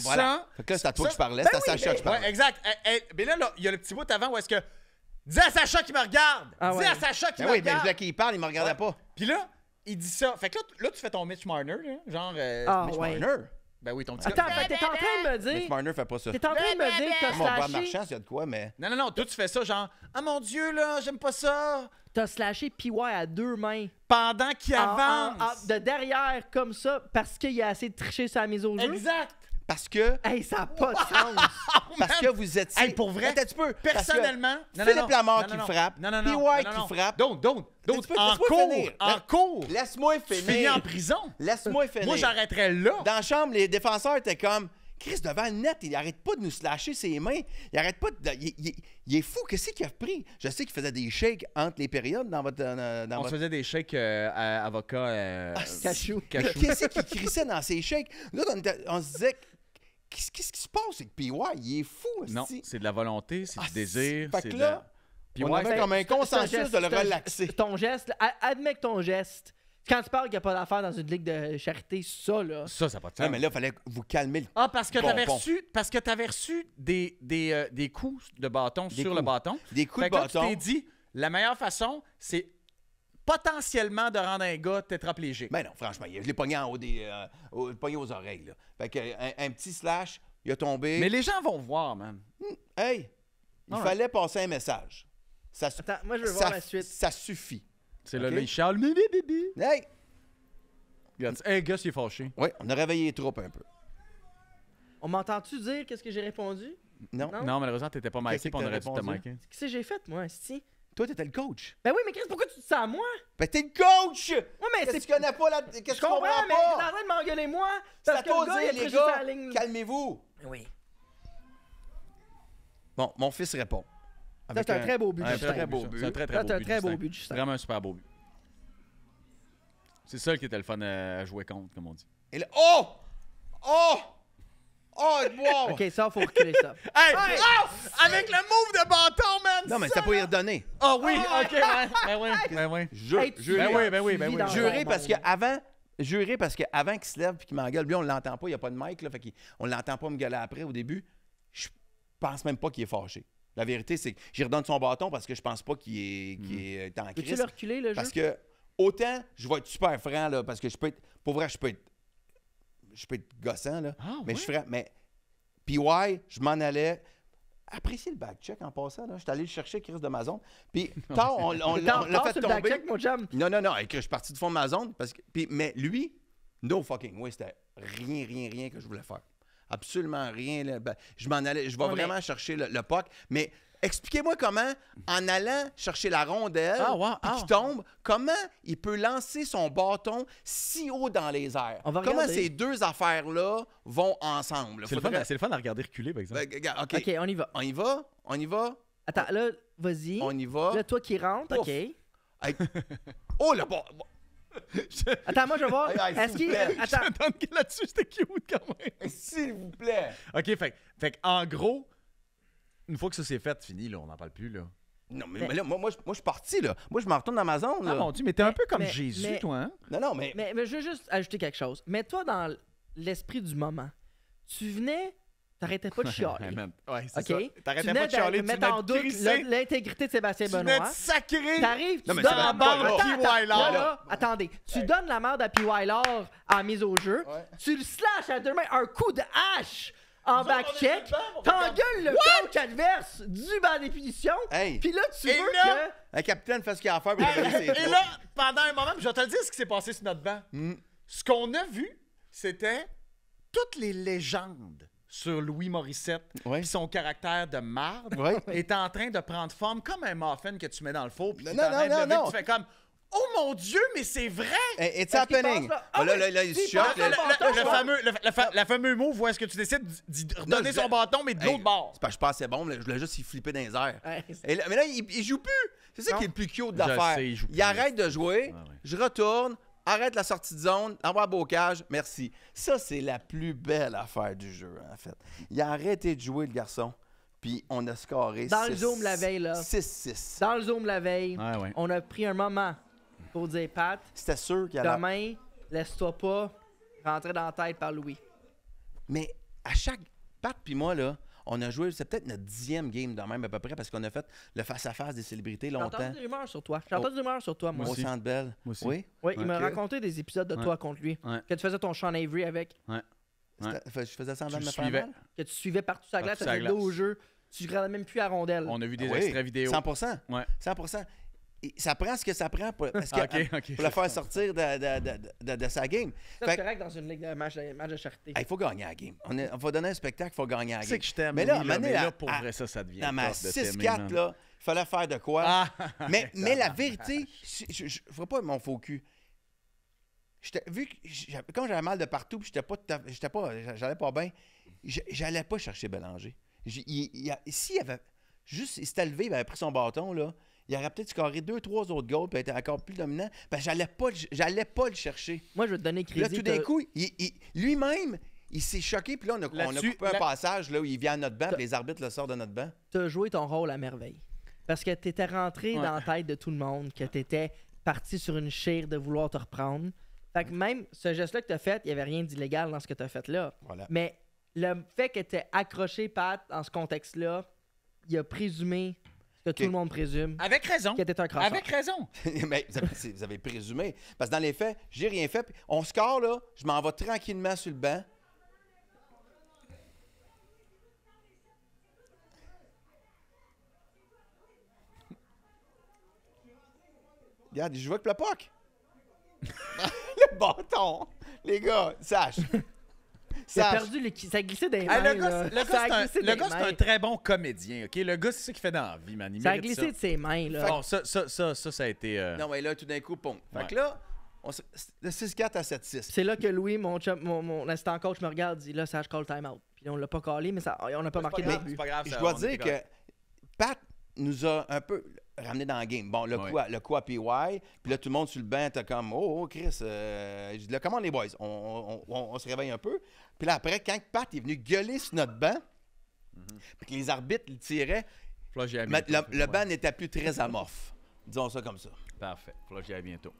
Voilà. Sans- Fait que là, c'est à toi que je parlais. Ben C'est à oui, Sacha que je parlais. Ouais, exact. Mais là, il y a le petit bout avant où est-ce que. Dis à Sacha qui me regarde! Ah Dis ouais. à Sacha qui Ben me oui, ben je regarde! voulais qu'il parle, il me regardait Ouais. pas. Puis là, il dit ça. Fait que là, tu fais ton Mitch Marner, là. Genre. Ah, Mitch ouais. Marner. Ben oui, ton petit Attends, gars. fait, t'es en train de me Mitch dire... Marner fait pas ça. T'es en train de me dire que t'as Mon père slashé... marchand, s'il y a de quoi, mais... Non, toi, tu fais ça, genre. Ah mon Dieu, là, j'aime pas ça! T'as slashé PY à deux mains. Pendant qu'il En- avance! de derrière, comme ça, parce qu'il a essayé de tricher sa mise au jeu. Exact! Parce que... Hey, ça n'a pas de sens. Parce que vous êtes... Hey, pour vrai, Attends un petit peu. Parce que Personnellement. Philippe Lamar qui non, frappe, Non, non, P. non. White non, qui non. frappe. Don't. Laisse-moi En cours! finir. En cours! Laisse-moi Tu finis finir. en prison! Laisse-moi finir. Moi, j'arrêterais là! Dans la chambre, les défenseurs étaient comme... Chris, devant le net, il arrête pas de nous slasher ses mains. Il arrête pas de... Il est fou. Qu'est-ce qu'il a pris? Je sais qu'il faisait des shakes entre les périodes dans votre... dans On se votre... faisait des shakes à avocat. Cachou. Qu'est-ce qu'il crissait dans ses shakes? Là, on se disait... Qu'est-ce qui se passe avec PY? Il est fou, Non, esti. c'est de la volonté, c'est Ah, du désir. fait c'est que de là, la- Puis on ouais, avait comme un consensus de le relaxer. Ton geste, là, admets que ton geste, quand tu parles qu'il n'y a pas d'affaire dans une ligue de charité, ça, là. ça n'a pas de Ouais, sens. mais là, il fallait que vous calmer le... Ah, parce que t'avais Bon. reçu. Parce que tu avais reçu des coups de bâton Des sur coups. le bâton. Des coups Fait de que là, tu bâton. t'es dit, la meilleure façon, c'est potentiellement de rendre un gars tétraplégique. Ben non, franchement, je l'ai pogné en haut pogné aux oreilles, là. Fait que un petit slash, il a tombé. Mais les gens vont voir, man. Hey, il Ouais. fallait passer un message. Ça, Attends, moi, je veux voir la suite. Ça suffit. C'est Ok. là, il charle. Bibi. Hey! Regarde, hey, Gus, il est fâché. Oui, on a réveillé les troupes un peu. On m'entend-tu dire qu'est-ce que j'ai répondu? Non? Non. Non, malheureusement, t'étais pas Qu'est-ce marqué, que puis on t'as aurait dû te répondu? marquer. Qu'est-ce que j'ai fait, moi, si? Toi, t'étais le coach. Ben oui, mais Chris, pourquoi tu dis ça à moi? Ben t'es le coach! Ouais, mais Qu'est-ce c'est... que tu connais pas là? Qu'est-ce que Je tu comprends, comprends mais t'es en pas? train de m'engueuler, moi, C'est parce à que toi le gars, de il a dire, les triché sa gars, ligne. calmez-vous. Oui. Bon, mon fils répond. Ça, Avec c'est un très beau but, Ouais, Justin. très beau but. C'est un très, Ça, très c'est beau un but. très beau Justin. but, Justin. Vraiment un super beau but. C'est ça qui était le fun à jouer contre, comme on dit. Et là, oh! Oh! Oh, wow! OK, ça, faut reculer ça. Hey! Ah! Avec le move de bâton, man! Non, mais c'était pour y redonner. Ah oui, ok, ouais. Ben oui, ben oui. Hey, tu Ben vis oui, dans- ben oui, tu ben vis oui. dans Juré ton parce monde. qu'avant... Juré parce qu'avant qu'il se lève et qu'il m'engueule, lui, on l'entend pas, il n'y a pas de mic, là, fait qu'on l'entend pas me gueuler après au début. Je pense même pas qu'il est fâché. La vérité, c'est que j'y redonne son bâton parce que je pense pas qu'il est en Peux-tu crise. le reculer, le jeu? Parce que, autant, je vais être super franc, là, parce que je peux être... Pour vrai, je peux être gossant, là. Ah, mais ouais? je ferais... Mais... PY, je m'en allais... Apprécier le back-check en passant, là. J'étais allé le chercher, Chris de ma zone. Puis, tard, on T'es l'a en retard fait sur le tomber. backcheck, mon chum. Non, écoute, je suis parti du fond de ma zone. Mais lui, no fucking way, c'était rien que je voulais faire. Absolument rien. Là. Ben, je m'en allais, je vais Ouais, mais- vraiment chercher le puck. Mais expliquez-moi comment, en allant chercher la rondelle, Ah, wow, puis ah. qui tombe, comment il peut lancer son bâton si haut dans les airs? On va Comment regarder. ces deux affaires-là vont ensemble? C'est le fun à regarder reculer, par exemple. Ben, regarde, OK. OK, on y va. On y va? Attends, là, vas-y. On y va. Là, toi qui rentres, Ouf. OK. Hey. Oh, là, bon. Attends, moi, je vais voir. Hey, Est-ce s'il qu'il... vous plaît. Attends. J'entends que là-dessus, c'était cute quand même. S'il vous plaît. OK, fait en gros, une fois que ça c'est fait, fini, là, on n'en parle plus, là. Non, mais là, moi, je suis parti, là. Moi, je m'en retourne dans ma zone, Ah là. mon Dieu, mais t'es un peu comme mais- Jésus, mais- toi, hein? Non, mais... Mais je veux juste ajouter quelque chose. Mets-toi dans l'esprit du moment. Tu venais, t'arrêtais pas de chialer. Ouais, c'est OK? ça. Tu T'arrêtais venais pas de chialer, de tu mettre venais en de doute crisser, l'intégrité de Sébastien tu venais de Benoît. sacrer T'arrives, Non, tu mais donnes ça la va pas, merde là. à P. Là, Wyler. là, attendez. Tu donnes la merde à P. Wyler en mise au jeu. Ouais. Tu le slashes à deux mains, un coup de hache en back-check. sur le banc, on T'engueules le coach adverse du banc des punitions. Hey. Puis là, tu Et veux là- que... Un capitaine fait ce qu'il a à faire pour réveiller ses Et troupes. là, pendant un moment, puis je vais te le dire ce qui s'est passé sur notre banc. Ce qu'on a vu, c'était toutes les légendes sur Louis Morissette Ouais. puis son caractère de marde Ouais. est en train de prendre forme comme un muffin que tu mets dans le four puis Non, tu es en train de non, lever, non. puis tu fais comme « Oh mon Dieu, mais c'est vrai! » Hey, it's Est-ce qu'il happening. passe, là? Oh, là, Ah il oui, se il choque. passe, là. Le fameux move où est-ce que tu décides d'y redonner je- son bâton, mais de Hey, l'autre bord. C'est parce que je pensais bon, là, je voulais juste y flipper dans les airs. Ouais, Et là, mais là, il joue plus. C'est ça Non. qui est le plus cute de Je l'affaire. sais, il joue plus. arrête de jouer, Ah ouais. je retourne, arrête la sortie de zone, envoie bocage, merci. Ça, c'est la plus belle affaire du jeu, en fait. Il a arrêté de jouer, le garçon, puis on a scoré Dans le 6 Zoom la veille, là. 6-6. Dans le Zoom la veille, Ouais, ouais. on a pris un moment pour dire, Pat, C'était sûr qu'il allait... demain, laisse-toi pas rentrer dans la tête par Louis. Mais à chaque... Pat puis moi, là, on a joué, c'est peut-être notre 10e game de même à peu près, parce qu'on a fait le face-à-face des célébrités J'ai longtemps. entendu des rumeurs sur toi. J'ai entendu des rumeurs sur toi, moi Au aussi. Centre Bell. Moi aussi. Oui? Oui, il m'a Ok. raconté des épisodes de Ouais. toi contre lui. Ouais. Que tu faisais ton Sean Avery avec. Ouais. Je faisais semblant Tu de le me faire suivais. mal? Que tu suivais partout sa glace, Partout tu sa faisais de l'eau glace. au jeu. Tu regardais même plus à rondelle. On a vu des Ah oui, extraits vidéo. 100%. Ouais. 100%. Et ça prend ce que ça prend pour, parce que- Ah, ok, ok. pour le faire sortir de sa game. Ça, Fait c'est que, correct dans une ligue de match de charité. il faut gagner la game. On va donner un spectacle, il faut gagner la Tu sais game. que je t'aime, Mais là, Louis, là, Mané, mais là, là, pour à- vrai, ça devient Dans ma tough de t'aimer, 6-4, man. là, il fallait faire de quoi. Ah! Mais la vérité, je ne ferai pas mon faux cul. Vu que quand j'avais mal de partout, puis j'allais pas bien, j'allais pas chercher Bélanger. S'il avait juste, il s'était levé, il avait pris son bâton, là, il aurait peut-être scoré 2-3 autres goals, puis été encore plus dominant. Ben, j'allais pas le chercher. Moi, je vais te donner Puis là, crédit. tout d'un coup, lui-même, il s'est choqué, puis là, on a Là-dessus, coupé un passage là, où il vient à notre banc, puis les arbitres le sortent de notre banc. Tu as joué ton rôle à merveille. Parce que tu étais rentré Ouais. dans la tête de tout le monde, que tu étais parti sur une chire de vouloir te reprendre. Fait que même ce geste-là que tu as fait, il n'y avait rien d'illégal dans ce que tu as fait là. Voilà. Mais le fait que tu aies accroché Pat dans ce contexte-là, il a présumé ce que tout le monde présume, Avec raison. que t'es un crosseur. Avec raison. Mais vous avez présumé. Parce que dans les faits, j'ai rien fait. Puis on score, là, je m'en vais tranquillement sur le banc. Regarde, il joue avec le puck. Le bâton. Les gars, sache. Il a Sache. perdu ça a glissé des Ah, mains. le gars, là. c'est- le Ça gars, a c'est un- glissé le des gars, c'est mains. un très bon comédien, OK? Le gars, c'est ça qu'il fait dans la vie, man. Il Ça a mérite glissé de ses mains. Là. Bon, ça a été... Non, mais là, tout d'un coup, pom. Fait Ouais. que là, de 6-4 à 7-6. C'est là que Louis, mon assistant coach, me regarde et dit là, ça, je call time-out. Puis on l'a pas callé, mais ça, on n'a pas marqué de grave, but. c'est pas grave. Je ça, dois on dire était que correct. Pat nous a un peu ramené dans le game. Bon, le coup à PY, puis là, tout le monde sur le banc, t'as comme, oh, Chris, je dis, là, comment les boys? On se réveille un peu. Puis là, après, quand Pat est venu gueuler sur notre banc, puis que les arbitres le tiraient, Faut que j'y aille mais bientôt. le banc n'était plus très amorphe. Disons ça comme ça. Parfait. Faut que j'y aille bientôt.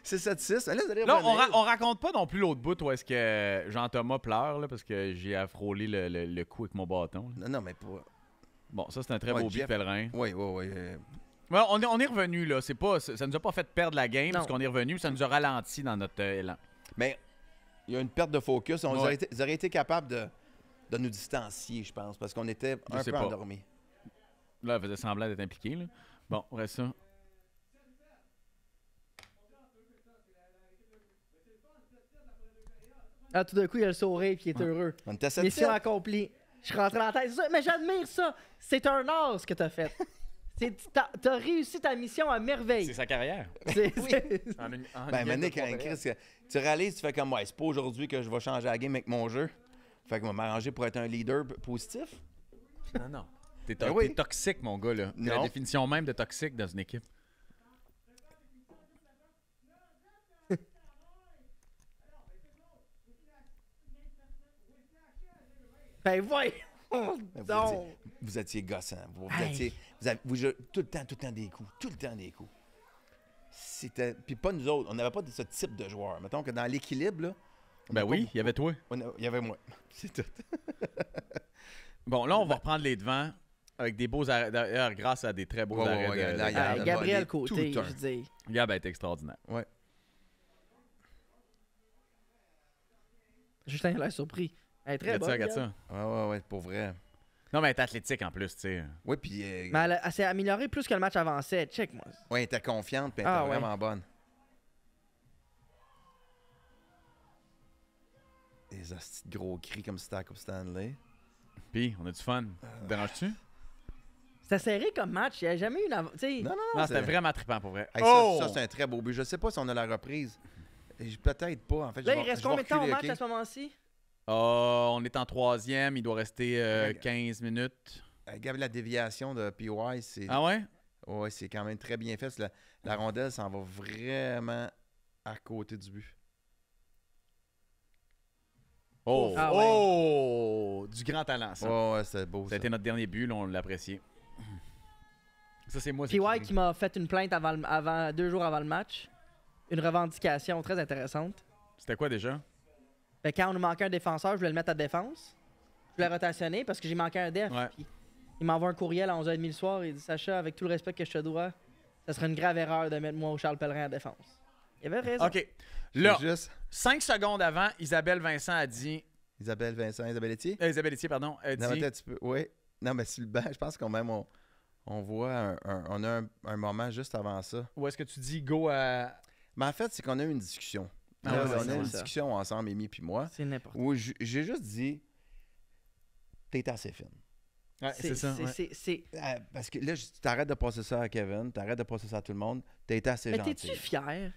C'est 7-6. Là, vous allez Là, revenir. on raconte pas non plus l'autre bout où est-ce que Jean-Thomas pleure, là, parce que j'ai affrôlé le cou avec mon bâton. là. Non, mais pour... Bon, ça, c'est un très Ouais, beau but de Jeff. pèlerin. Oui. Ouais, on est revenu, là. Ça nous a pas fait perdre la game, Non. parce qu'on est revenu, ça nous a ralenti dans notre élan. Mais il y a une perte de focus. Ouais. Ils auraient été capables de nous distancier, je pense, parce qu'on était Je un sais peu pas. endormis. Là, elle faisait semblant d'être impliquée, là. Bon, reste ça. Là, tout d'un coup, il a le sourire puis il est heureux. On était Mission 7-7. accomplie. Je suis rentré dans la tête. C'est ça, mais j'admire ça. C'est un art ce que t'as fait. T'as réussi ta mission à merveille. C'est sa carrière. C'est- En une Ben, game Mané, de trois quand périodes. Chris, tu réalises, tu fais comme, ouais, c'est pas aujourd'hui que je vais changer la game avec mon jeu. Fait que je vais m'arranger pour être un leader positif. Non, non. T'es Ben oui. t'es toxique, mon gars, là. C'est la Non. définition même de toxique dans une équipe. Ben voyons Vous donc. Vous étiez gossant. Vous Hey. étiez. Vous jouez tout le temps des coups. Tout le temps des coups. C'était. Puis pas nous autres. On n'avait pas ce type de joueur. Mettons que dans l'équilibre, là. on Ben n'a oui, pas il y avait toi. Il y avait moi. C'est tout. Bon, là, on va reprendre les devants avec des beaux arrêts d'ailleurs, grâce à des très beaux Ouais, arrêts. ouais, de- là, de- il y a- Ah, a Gabriel volé tout Côté, le je temps. veux dire. Gab a été extraordinaire. Ouais. Justin il a l'air surpris. Elle est très bonne. Regarde Gab. ça. Ouais, pour vrai. Non, mais elle est athlétique en plus, tu sais. Oui, puis. Mais elle s'est améliorée plus que le match avançait. Check, moi. Ouais, elle était confiante, puis elle Ah, était ouais. vraiment bonne. Des hosties de gros cris comme Stack of Stanley. Puis, on a du fun. Te déranges-tu? C'était serré comme match. Il n'y a jamais eu une... Tu sais, Non, Non, c'était vraiment trippant pour vrai. Hey, Oh! ça, c'est un très beau but. Je sais pas si on a la reprise. Peut-être pas. En fait, là, je il vais- reste je vais combien de temps au reculer, match ok? à ce moment-ci? On est en 3e. Il doit rester Ouais, 15 minutes. Regarde la déviation de PY, c'est Ah ouais? ouais, c'est quand même très bien fait. Parce que la rondelle s'en va vraiment à côté du but. Oh! Ah ouais. Oh! Du grand talent, ça. Ouais, ouais, c'est beau. Ça Ça. a été notre dernier but, là, on l'appréciait. Ça, c'est moi. PY qui m'a fait une plainte avant 2 jours avant le match. Une revendication très intéressante. C'était quoi déjà? Fait que quand on nous manquait un défenseur, je voulais le mettre à défense. Je voulais rotationner parce que j'ai manqué un def. Ouais. Puis il m'envoie un courriel à 11h30 le soir. Il dit Sacha, avec tout le respect que je te dois, ça serait une grave erreur de mettre moi au Charles Pellerin à défense. Il avait raison. OK. Là, C'est juste 5 secondes avant, Isabelle Vincent a dit... Isabelle Vincent, Isabelle Etier. Isabelle Etier, pardon, a Non, dit... mais attends, tu peux. Oui. Non, mais sur le banc, je pense qu'on même on voit on a un moment juste avant ça. Où est-ce que tu dis go à... Mais en fait, c'est qu'on a eu une discussion. Ah Là, ouais, on c'est a eu une ça. discussion ensemble, Amy puis moi, C'est n'importe où j'ai juste dit t'es assez fine. Ouais, c'est ça. ouais. c'est- Parce que là, t'arrêtes de passer ça à Kevin, t'arrêtes de passer ça à tout le monde, t'as été assez Mais gentil. t'es-tu fier?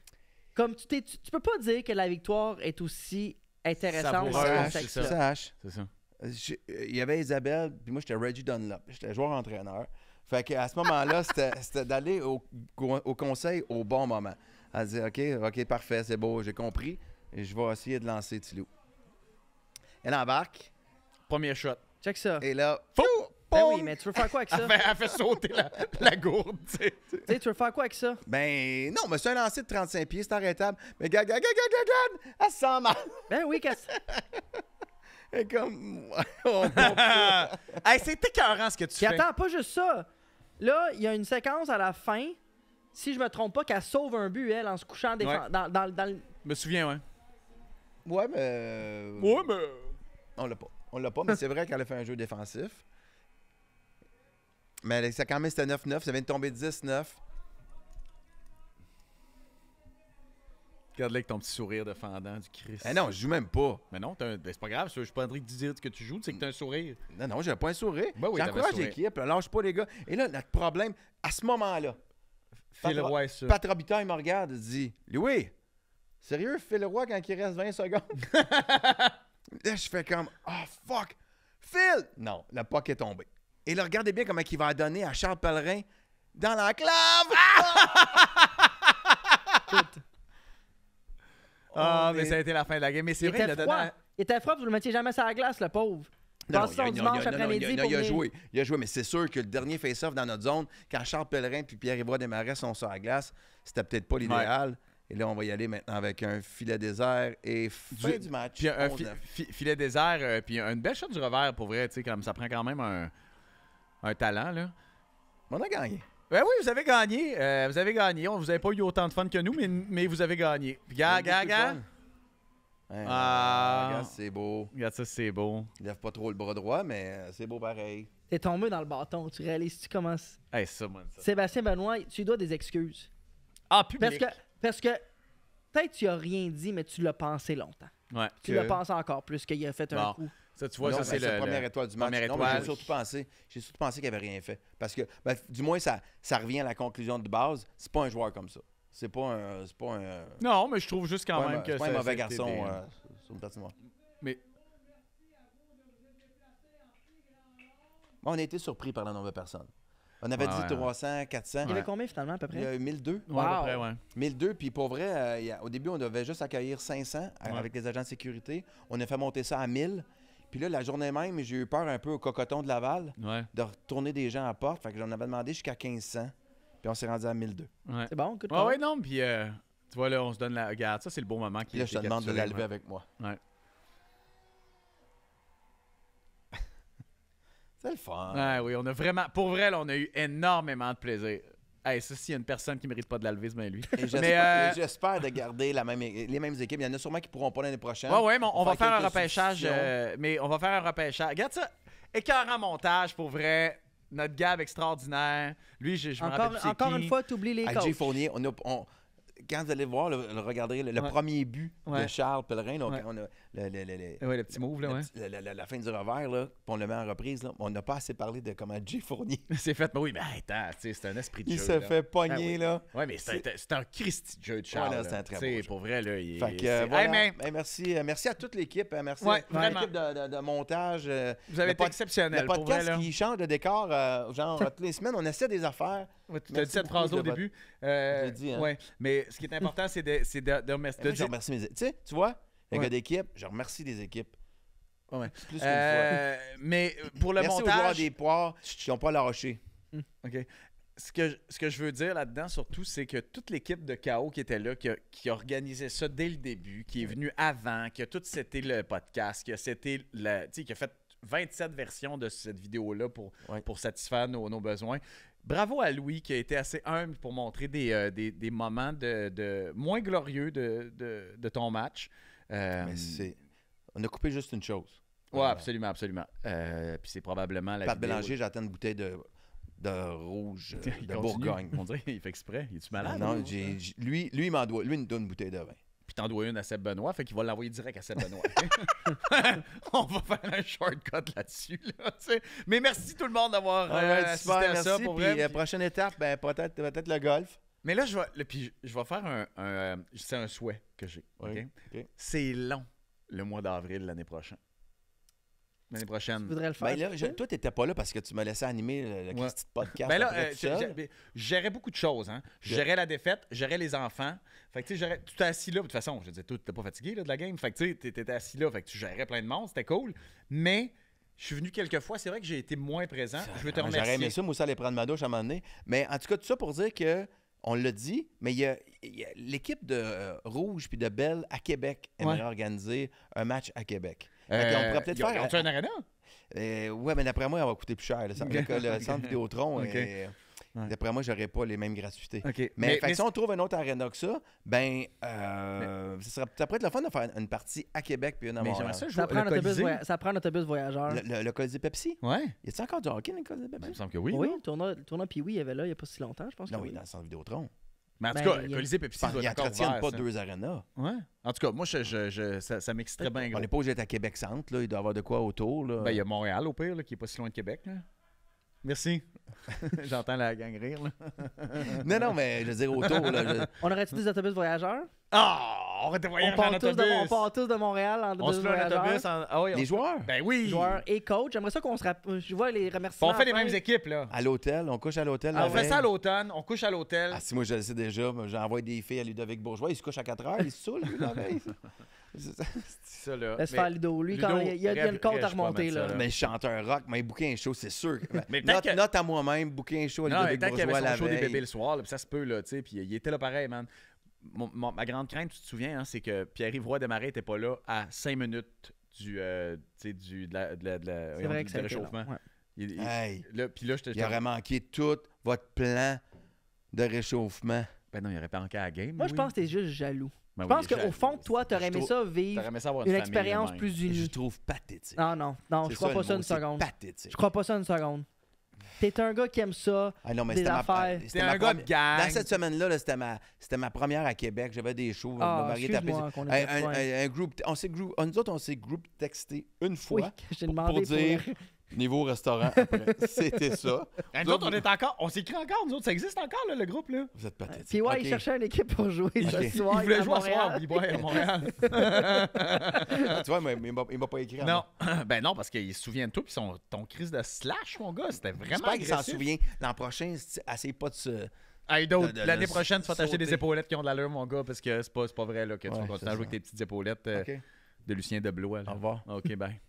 Comme tu peux pas dire que la victoire est aussi intéressante Savoureuse, dans ce c'est contexte-là. ça. Sache, C'est ça. il y avait Isabelle, puis moi j'étais Reggie Dunlop, j'étais joueur-entraîneur. Fait qu'à ce moment-là, c'était d'aller au conseil au bon moment. Elle dit OK, parfait, c'est beau, j'ai compris. Et je vais essayer de lancer Tilou. Elle embarque, Premier shot. Check ça. et là, Ben oui, mais tu veux faire quoi avec ça? Elle fait sauter la gourde, tu sais. Tu sais, tu veux faire quoi avec ça? ben non, mais c'est un lancer de 35 pieds, c'est arrêtable. Mais gag, elle se sent mal. Ben oui, qu'est-ce Elle est comme. Hey, c'est écœurant ce que tu Puis fais. attends, pas juste ça. Là, il y a une séquence à la fin, si je me trompe pas, qu'elle sauve un but, elle, en se couchant Ouais. dans le... Je me souviens, ouais. Ouais, mais. Ouais, mais... On l'a pas. On l'a pas, mais c'est vrai qu'elle a fait un jeu défensif. Mais ça, quand même, c'était 9-9. Ça vient de tomber 10-9. Regarde-là avec ton petit sourire de fendant du Christ. Eh non, je joue même pas. Mais non, ben, c'est pas grave, ça. Je suis pas en train de dire que tu joues, c'est que t'as un sourire. Non, j'ai pas un sourire. Ben oui, t'avais J'encourage un sourire. l'équipe. Lâche pas, les gars. Et là, notre problème, à ce moment-là, Phil Roy, ça. Pat Robitaille me regarde et dit Louis, sérieux, Phil Roy quand il reste 20 secondes Là, je fais comme oh fuck, Phil Non, le puck est tombé. Et là, regardez bien comment il va donner à Charles Pellerin dans l'enclave. Ah, On mais est- ça a été la fin de la game. Mais c'est Il vrai, il était a donné... froid. Il était froid, vous le mettiez jamais sur la glace, le pauvre. Non, Passe son dimanche après-midi pour il a venir. joué. Il a joué, mais c'est sûr que le dernier face-off dans notre zone, quand Charles Pellerin et Pierre-Yves Desmarais sont sur la glace, c'était peut-être pas l'idéal. Et là, on va y aller maintenant avec un filet désert et fin du match. Puis un 11-9. filet désert, puis une belle shot du revers, pour vrai, tu sais, comme ça prend quand même un talent, là. On a gagné. Ben oui, vous avez gagné. Vous avez gagné. Vous avez pas eu autant de fun que nous, mais vous avez gagné. Puis, regarde. Ah. Regarde, c'est beau. Regarde ça, c'est beau. Il lève pas trop le bras droit, mais c'est beau pareil. T'es tombé dans le bâton. Tu réalises-tu comment... Hey, ça, moi, ça. Sébastien Benoît, tu lui dois des excuses. Ah, public. Parce que peut-être tu as rien dit, mais tu l'as pensé longtemps. Ouais. Tu l'as pensé encore plus qu'il a fait un Bon. coup. Ça, tu vois, Non, ça, c'est la le... première étoile du match. première Non, mais étoile. j'ai surtout pensé qu'il avait rien fait. Parce que, ben, du moins, ça revient à la conclusion de base. C'est pas un joueur comme ça. C'est pas un. Non, mais je trouve juste quand pas même un, que c'est pas un ça- mauvais ça a été garçon des- sur une patinoire. Mais... On a été surpris par le nombre de personnes. On avait dit 300, 400. Il y avait combien finalement à peu Il y près? a 1002. Ouais, à peu près, ouais. 1002, puis pour vrai, au début, on devait juste accueillir 500 avec les agents de sécurité. On a fait monter ça à 1000. Puis là, la journée même, j'ai eu peur un peu au Cocoton de Laval Ouais. de retourner des gens à la porte. Fait que j'en avais demandé jusqu'à 1500. Puis on s'est rendu à 1002. Ouais. C'est bon, good Ouais, call. ouais, non, puis tu vois, là, on se donne la. Regarde, ça, c'est le bon moment qui Puis là, je te demande de la lever avec moi. Ouais. C'est le fun. Ouais, oui, on a vraiment. Pour vrai, là, on a eu énormément de plaisir. Hey, ça, s'il y a une personne qui mérite pas de la lever, c'est bien lui. Et j'espère de garder les mêmes équipes. Il y en a sûrement qui pourront pas l'année prochaine. Ouais, mais on va faire un quelques repêchage. substitutions. Mais on va faire un repêchage. Regarde ça. Écœurant montage, pour vrai. Notre Gab extraordinaire. Lui, je me rappelle plus c'est Encore qui. une fois, tu oublies les Avec Jay coachs. Fournier, quand vous allez voir, regarder le premier but Ouais. de Charles Pellerin, là, Ouais. on a Ouais, le petit move, là, ouais. la fin du revers, là, puis on le met en reprise. Là, on n'a pas assez parlé de comment Jay Fournier C'est fait. Mais oui, mais attends, tu sais, c'est un esprit de il jeu. se là. fait pogner. Ah oui. Là. Ouais, mais c'est un Christy de jeu de Charles. Ouais, là, là. c'est un très Tu sais, beau jeu. pour vrai, là, il Fait que, c'est- voilà. Hey, mais Ben, merci à toute l'équipe. Merci Ouais, à vraiment. l'équipe de montage. vous avez été exceptionnel. Le Pour vrai, podcast là. qui change de décor, genre, toutes les semaines, on essaie des affaires. Ouais, tu as Merci dit cette beaucoup phrase-là au de votre- début. l'ai dit, hein. Ouais, mais ce qui est important, c'est de remercier. Moi, je remercie mes équipes. Tu sais, tu vois, les Ouais. gars d'équipe, je remercie des équipes. Ouais. Plus qu'une fois. Mais pour le Merci aux joueurs montage. des poires qui n'ont pas lâché. OK. Ce que je veux dire là-dedans, surtout, c'est que toute l'équipe de KO qui était là, qui a organisé ça dès le début, qui est venue avant, qui a tout c'était le podcast, qui a fait 27 versions de cette vidéo-là pour satisfaire nos besoins. Bravo à Louis qui a été assez humble pour montrer des moments de moins glorieux de ton match. Mais on a coupé juste une chose. Ouais, absolument, absolument. Puis c'est probablement la Pat vidéo. Bélanger, j'attends une bouteille de rouge Il de continue. Bourgogne. On dirait qu'il fait exprès. Il est-tu malade? Non, lui, il m'en doit. Lui, il me donne une bouteille de vin. Puis t'en dois une à Seb Benoît, fait qu'il va l'envoyer direct à Seb Benoît. On va faire un shortcut là-dessus. Là, tu sais. Mais merci tout le monde d'avoir assisté super, à merci. ça. Pour Puis vrai. prochaine étape, ben, peut-être le golf. Mais là, je vais faire c'est un souhait que j'ai. Oui, ok? ok. C'est long, le mois d'avril l'année prochaine. L'année Tu prochaine. voudrais le faire. Ben là, toi, t'étais pas là parce que tu m'as laissé animer le petit podcast. Ben là, après tout seul. je gérais beaucoup de choses. Hein. Je gérais la défaite, je gérais les enfants. Fait que tu sais, tu t'es assis là. De toute façon, je disais, toi, t'es pas fatigué là, de la game. Fait que tu sais, t'étais assis là. Fait que tu gérais plein de monde. C'était cool. Mais je suis venu quelques fois. C'est vrai que j'ai été moins présent. Je veux te remercier. J'aurais aimé ça, moi aussi, aller prendre ma douche à un moment donné. Mais en tout cas, tout ça pour dire que on l'a dit, mais il y a l'équipe de Rouge puis de Belle à Québec aimerait organiser un match à Québec. Fait qu'on pourrait peut-être faire. Ont-tu un arena? Ouais, mais d'après moi, elle va coûter plus cher. Là. Le centre Vidéotron, Ok. d'après moi, j'aurais pas les mêmes gratuités. OK. Mais, fait que si on trouve un autre arena que ça, ben, ça pourrait être le fun de faire une partie à Québec puis une à Mais Montréal. j'aimerais ça jouer Ça prend, le Colisée. ça prend un autobus voyageur. Le Colisée Pepsi? Ouais. Y a-t-il encore du hockey dans le Colisée Ben, il Pepsi? me semble que oui. Oui, non? le tournoi Pee-Wee, il y avait là il n'y a pas si longtemps, je pense. Non, que oui, oui. dans le centre Vidéotron. Mais en tout Ben, cas, il y a- Colisée Pepsi doit Ils être encore n'entretiennent ouvert, pas ça. deux arénas. Ouais. En tout cas, moi, ça m'exciterait bien On gros. n'est pas obligé d'être à Québec-Centre. Là. Il doit y avoir de quoi autour. Là. Ben, il y a Montréal, au pire, là, qui est pas si loin de Québec. Là. Merci. J'entends la gang rire. Là. Non, mais je veux dire autour. Là, On aurait-tu des autobus voyageurs? Ah! On va te voyager en autobus. On part tous de Montréal en On se autobus fait un voyageurs. autobus. Ah oui, Les joueurs, Ben oui. Joueurs et coach. J'aimerais ça qu'on se rappelle. Je vois les remerciements. On fait les à la mêmes fin. équipes, là. à l'hôtel, on couche à l'hôtel. On la fait veille. ça à l'automne, on couche à l'hôtel. Ah, si moi je le sais déjà, moi, j'envoie des filles à Ludovic Bourgeois, il se couche à 4 heures, il se saoule, lui, la veille. C'est ça, là. Laisse Mais- faire Ludo. Lui, quand il y a une côte à remonter. là. Mais chanteur rock, mais bouquin chaud, c'est sûr. Mais peut-être que- Note à moi-même, bouquin chaud à Non, mais Ludovic tant qu'il y Bourgeois avait la son show des veille. bébés le soir, là, puis ça se peut, là, tu sais, puis il était là pareil, man. Ma grande crainte, tu te souviens, hein, c'est que Pierre-Yves Roy Desmarais n'était pas là à 5 minutes du C'est vrai que ça a été long, réchauffement. ouais. Hey, Là, puis là, je te il aurait manqué tout votre plan de réchauffement. Ben non, il aurait pas manqué à la game. Moi, je oui. pense que t'es juste jaloux. Ben Je oui, pense qu'au fond, toi, t'aurais aimé ça vivre T'aurais aimé ça avoir une famille, expérience là, même. plus Je unie. trouve pathétique. Non, je C'est crois le pas ça mot, une c'est seconde. pathétique. Je crois pas ça une seconde. T'es un gars qui aime ça. Ah non, mais des c'était affaires. T'es un gars de gang. Dans cette semaine-là, là, c'était ma première à Québec. J'avais des shows. Ah, ma mariée était excuse-moi appelée- qu'on était un groupe. Nous autres, on s'est groupe texté une fois Oui, je t'ai pour demandé dire Niveau restaurant, après. C'était ça. Nous autres, on s'écrit encore, nous autres, ça existe encore, là, le groupe, là. Vous êtes pathétique. Puis ouais, Ok. il cherchait une équipe pour jouer ce Ok. soir. Il voulait à jouer à soir, Montréal. B-Boy à Montréal. Tu vois, mais il m'a pas écrit. Non, ben non, parce qu'il se souvient de toi, puis ton crise de slash, mon gars, c'était vraiment J'espère qu'il s'en agressif. souvient. L'an prochain, essaye pas de se... Hey, d'autres, de l'année prochaine, tu vas t'acheter sauter. des épaulettes qui ont de l'allure, mon gars, parce que c'est pas vrai là, que tu Ouais, vas continuer c'est à jouer ça. avec tes petites épaulettes OK. de Lucien Deblois. là. Au revoir. OK, bye.